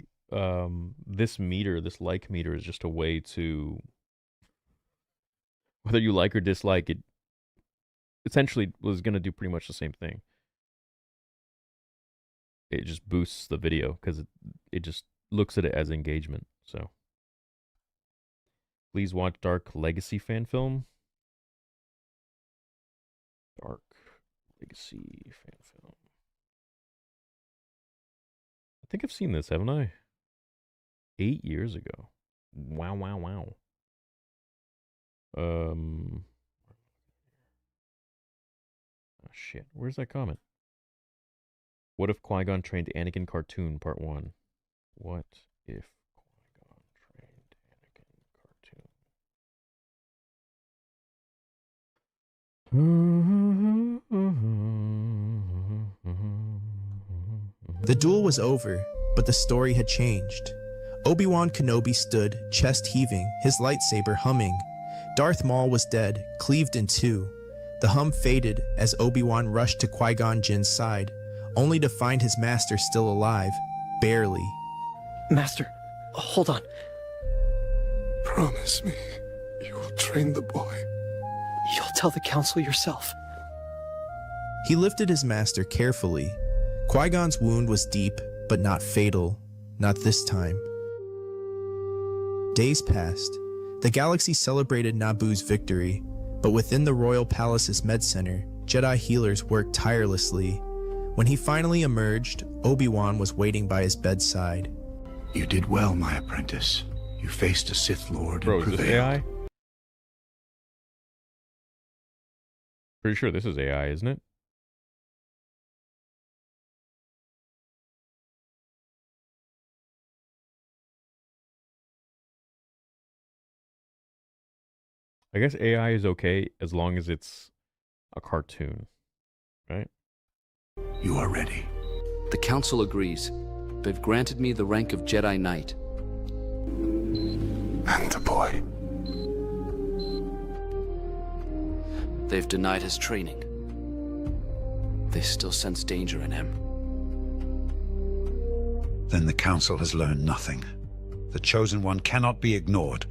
this meter, this like meter, is just a way to, whether you like or dislike it, essentially was going to do pretty much the same thing. It just boosts the video because it just looks at it as engagement. So please watch Dark Legacy fan film. Dark Legacy fan film. I think I've seen this, haven't I? 8 years ago. Wow, wow, wow. Oh shit. Where's that comment? What if Qui-Gon trained Anakin cartoon part 1? What if Qui-Gon trained Anakin cartoon? The duel was over, but the story had changed. Obi-Wan Kenobi stood, chest heaving, his lightsaber humming. Darth Maul was dead, cleaved in two. The hum faded as Obi-Wan rushed to Qui-Gon Jinn's side, only to find his master still alive, barely. Master, hold on. Promise me you will train the boy. You'll tell the council yourself. He lifted his master carefully. Qui-Gon's wound was deep, but not fatal. Not this time. Days passed. The galaxy celebrated Naboo's victory, but within the Royal Palace's med center, Jedi healers worked tirelessly. When he finally emerged, Obi-Wan was waiting by his bedside. You did well, my apprentice. You faced a Sith Lord Bro, and is this prevailed. AI? Pretty sure this is AI, isn't it? I guess AI is okay as long as it's a cartoon, right? You are ready. The Council agrees. They've granted me the rank of Jedi Knight. And the boy? They've denied his training. They still sense danger in him. Then the Council has learned nothing. The Chosen One cannot be ignored.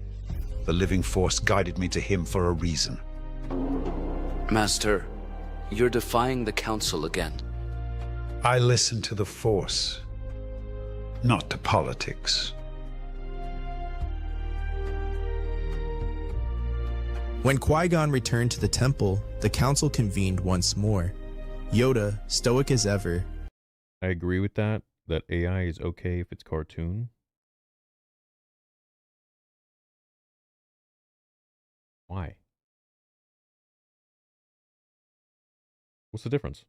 The living force guided me to him for a reason. Master, you're defying the Council again. I listen to the Force, not to politics. When Qui-Gon returned to the temple, the council convened once more. Yoda, stoic as ever. I agree with that AI is okay if it's cartoon. Why? What's the difference?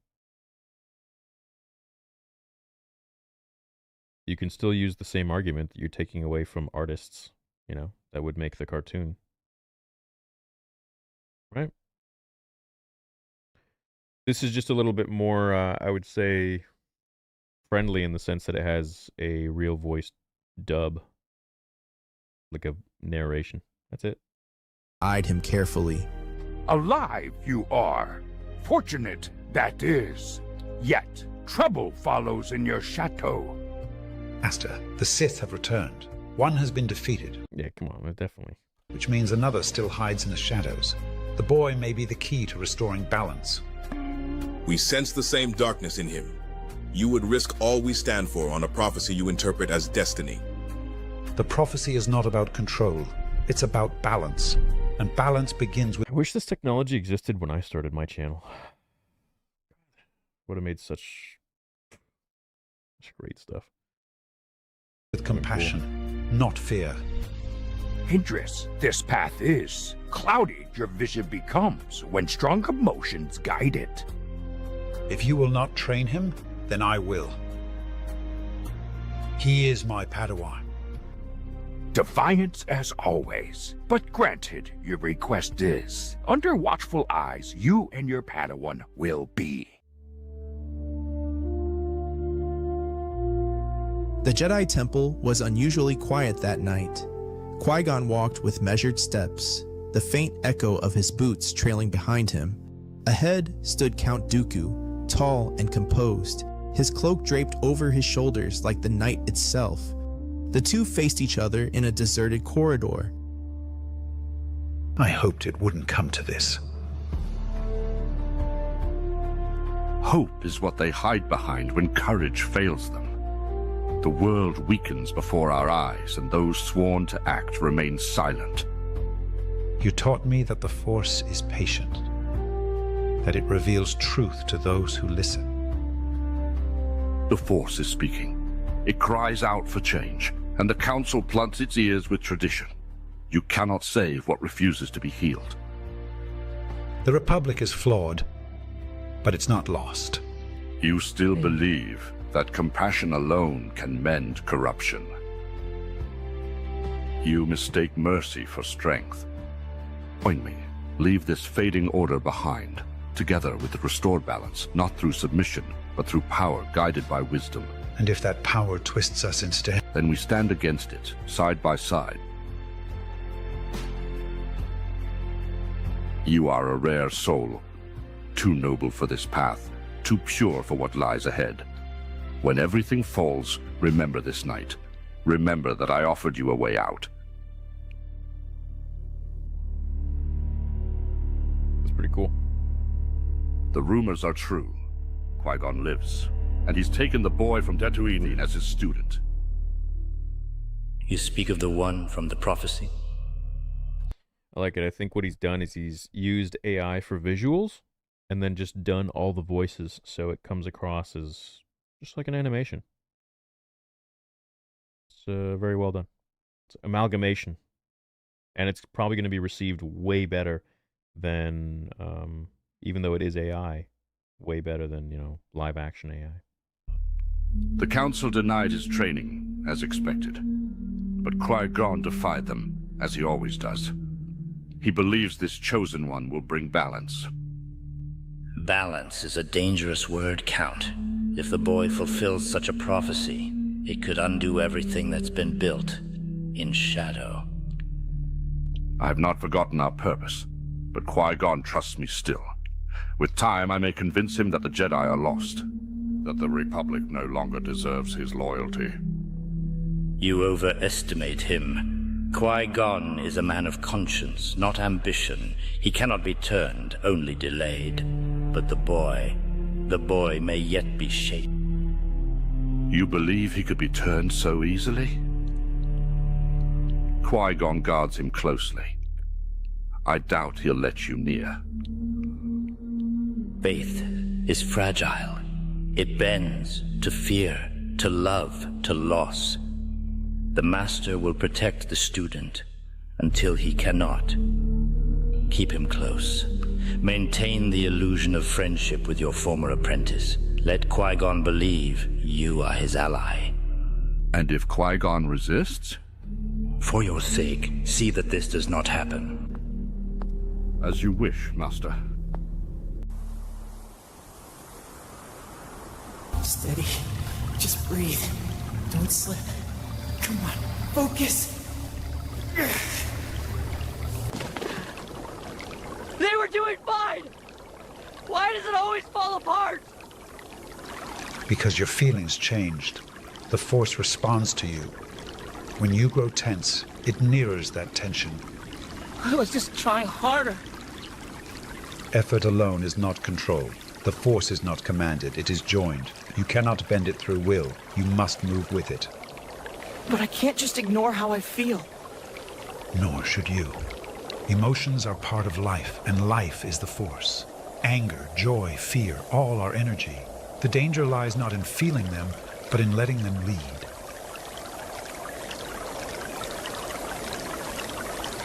You can still use the same argument that you're taking away from artists, you know, that would make the cartoon. Right? This is just a little bit more, I would say, friendly in the sense that it has a real voice dub. Like a narration. That's it. Eyed him carefully. Alive you are. Fortunate, that is. Yet, trouble follows in your chateau. Master, the Sith have returned. One has been defeated. Yeah, come on, definitely. Which means another still hides in the shadows. The boy may be the key to restoring balance. We sense the same darkness in him. You would risk all we stand for on a prophecy you interpret as destiny. The prophecy is not about control. It's about balance. And balance begins with... I wish this technology existed when I started my channel. Would have made such great stuff. With compassion, not fear. Idris, this path is. Clouded your vision becomes when strong emotions guide it. If you will not train him, then I will. He is my Padawan. Defiance as always. But granted, your request is. Under watchful eyes, you and your Padawan will be. The Jedi Temple was unusually quiet that night. Qui-Gon walked with measured steps, the faint echo of his boots trailing behind him. Ahead stood Count Dooku, tall and composed, his cloak draped over his shoulders like the night itself. The two faced each other in a deserted corridor. I hoped it wouldn't come to this. Hope is what they hide behind when courage fails them. The world weakens before our eyes, and those sworn to act remain silent. You taught me that the Force is patient, that it reveals truth to those who listen. The Force is speaking. It cries out for change, and the Council blunts its ears with tradition. You cannot save what refuses to be healed. The Republic is flawed, but it's not lost. You still believe that compassion alone can mend corruption. You mistake mercy for strength. Join me. Leave this fading order behind, together with the restored balance, not through submission, but through power guided by wisdom. And if that power twists us instead? Then we stand against it, side by side. You are a rare soul, too noble for this path, too pure for what lies ahead. When everything falls, remember this night. Remember that I offered you a way out. That's pretty cool. The rumors are true. Qui-Gon lives, and he's taken the boy from Tatooine as his student. You speak of the one from the prophecy? I like it. I think what he's done is he's used AI for visuals and then just done all the voices so it comes across as just like an animation. It's very well done. It's amalgamation. And it's probably going to be received way better than, even though it is AI, way better than, you know, live action AI. The Council denied his training, as expected. But Qui-Gon defied them, as he always does. He believes this chosen one will bring balance. Balance is a dangerous word, Count. If the boy fulfills such a prophecy, it could undo everything that's been built in shadow. I have not forgotten our purpose, but Qui-Gon trusts me still. With time, I may convince him that the Jedi are lost, that the Republic no longer deserves his loyalty. You overestimate him. Qui-Gon is a man of conscience, not ambition. He cannot be turned, only delayed. But the boy may yet be shaped. You believe he could be turned so easily? Qui-Gon guards him closely. I doubt he'll let you near. Faith is fragile. It bends to fear, to love, to loss. The master will protect the student until he cannot. Keep him close. Maintain the illusion of friendship with your former apprentice. Let Qui-Gon believe you are his ally. And if Qui-Gon resists? For your sake, see that this does not happen. As you wish, Master. Steady. Just breathe. Don't slip. Come on, focus! They were doing fine! Why does it always fall apart? Because your feelings changed. The Force responds to you. When you grow tense, it mirrors that tension. I was just trying harder. Effort alone is not control. The Force is not commanded, it is joined. You cannot bend it through will. You must move with it. But I can't just ignore how I feel. Nor should you. Emotions are part of life, and life is the Force. Anger, joy, fear, all are energy. The danger lies not in feeling them, but in letting them lead.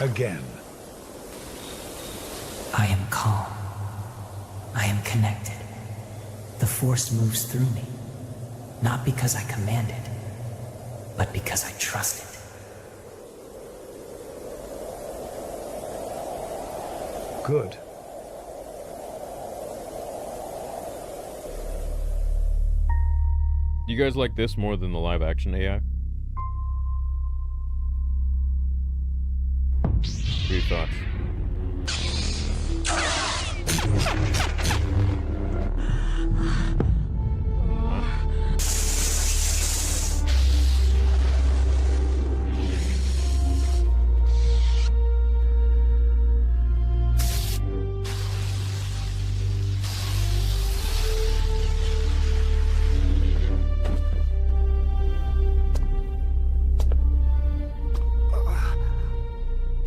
Again. I am calm. I am connected. The Force moves through me. Not because I command it, but because I trust it. Good. Do you guys like this more than the live action AI? What are your thoughts?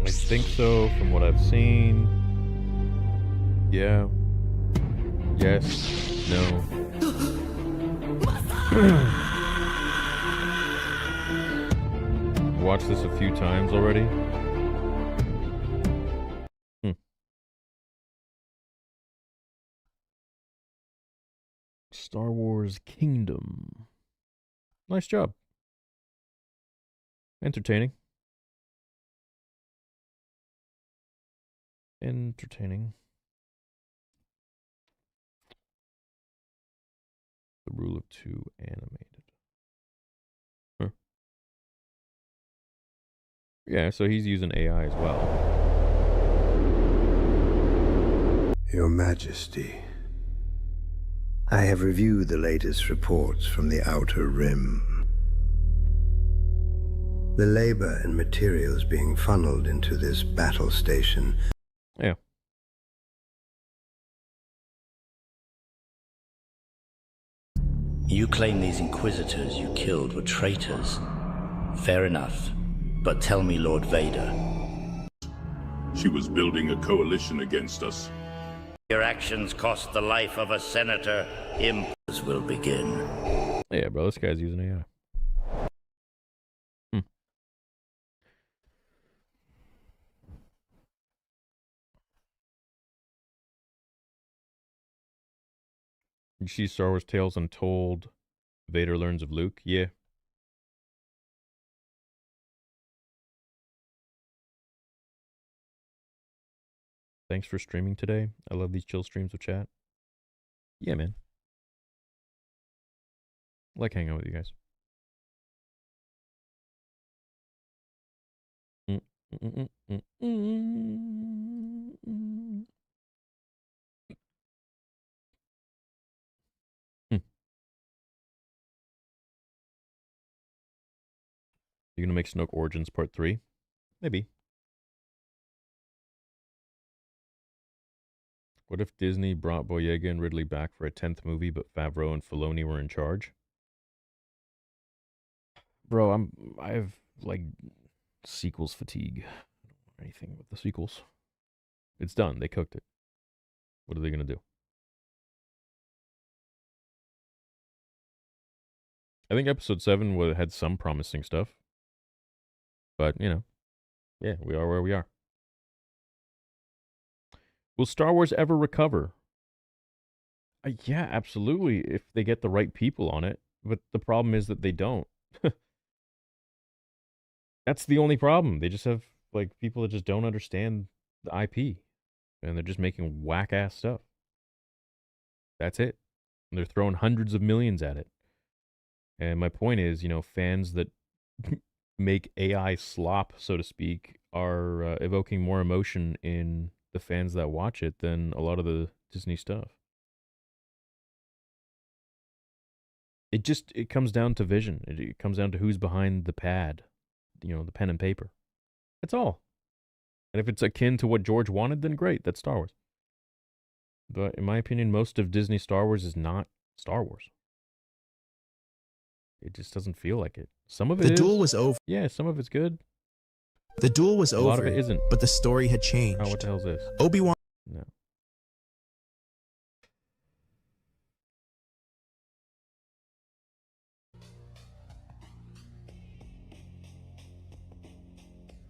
I think so, from what I've seen. Yeah. Yes. No. Watched this a few times already. Star Wars Kingdom. Nice job. Entertaining. entertaining. The Rule of Two animated. Huh. Yeah, so he's using AI as well. Your Majesty, I have reviewed the latest reports from the Outer Rim. The labor and materials being funneled into this battle station. Yeah. You claim these Inquisitors you killed were traitors. Fair enough. But tell me, Lord Vader. She was building a coalition against us. Your actions cost the life of a senator. Impulse will begin. Yeah, bro, this guy's using AI. You see Star Wars Tales Untold, Vader learns of Luke? Yeah. Thanks for streaming today. I love these chill streams with chat. Yeah, man. I like hanging out with you guys. You gonna make Snoke Origins Part 3? Maybe. What if Disney brought Boyega and Ridley back for a 10th movie, but Favreau and Filoni were in charge? Bro, I have like sequels fatigue. I don't want anything with the sequels. It's done. They cooked it. What are they gonna do? I think Episode 7 had some promising stuff. But, you know, yeah, we are where we are. Will Star Wars ever recover? Yeah, absolutely, if they get the right people on it. But the problem is that they don't. That's the only problem. They just have, like, people that just don't understand the IP. And they're just making whack-ass stuff. That's it. And they're throwing hundreds of millions at it. And my point is, you know, fans that make AI slop, so to speak, are evoking more emotion in the fans that watch it than a lot of the Disney stuff. It comes down to vision. It comes down to who's behind the pad, you know, the pen and paper. That's all. And if it's akin to what George wanted, then great, that's Star Wars. But in my opinion, most of Disney Star Wars is not Star Wars. It just doesn't feel like it. Some of it The is. duel was over. Yeah, some of it's good. The duel was A over. lot of it isn't. But the story had changed. Oh, what the hell is this? Obi-Wan. No.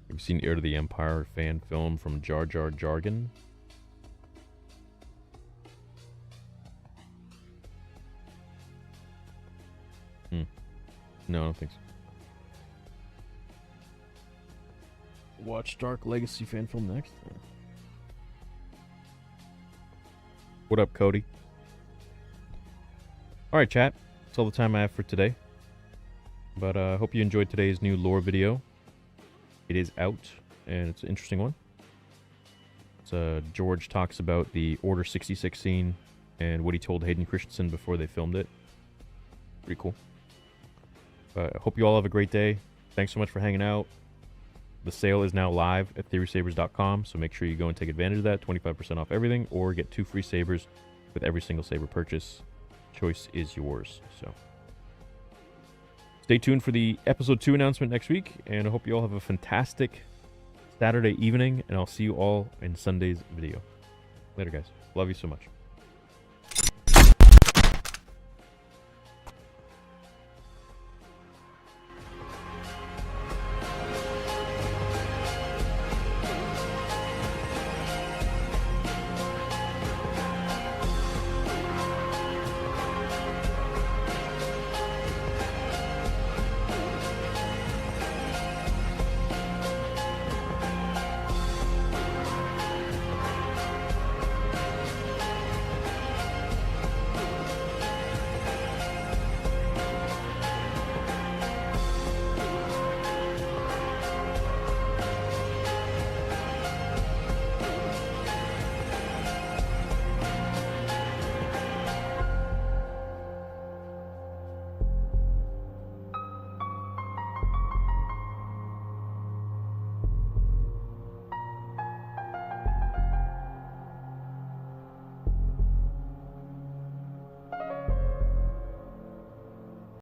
Have you seen Heir to the Empire fan film from Jar Jar Jargon? No, I don't think so. Watch Dark Legacy fan film next. What up, Cody? Alright, chat. That's all the time I have for today. But I hope you enjoyed today's new lore video. It is out, and it's an interesting one. It's, George talks about the Order 66 scene and what he told Hayden Christensen before they filmed it. Pretty cool. I hope you all have a great day. Thanks so much for hanging out. The sale is now live at theorysabers.com, so make sure you go and take advantage of that. 25% off everything, or get 2 free sabers with every single saber purchase. Choice is yours. So stay tuned for the episode 2 announcement next week, and I hope you all have a fantastic Saturday evening, and I'll see you all in Sunday's video. Later, guys. Love you so much.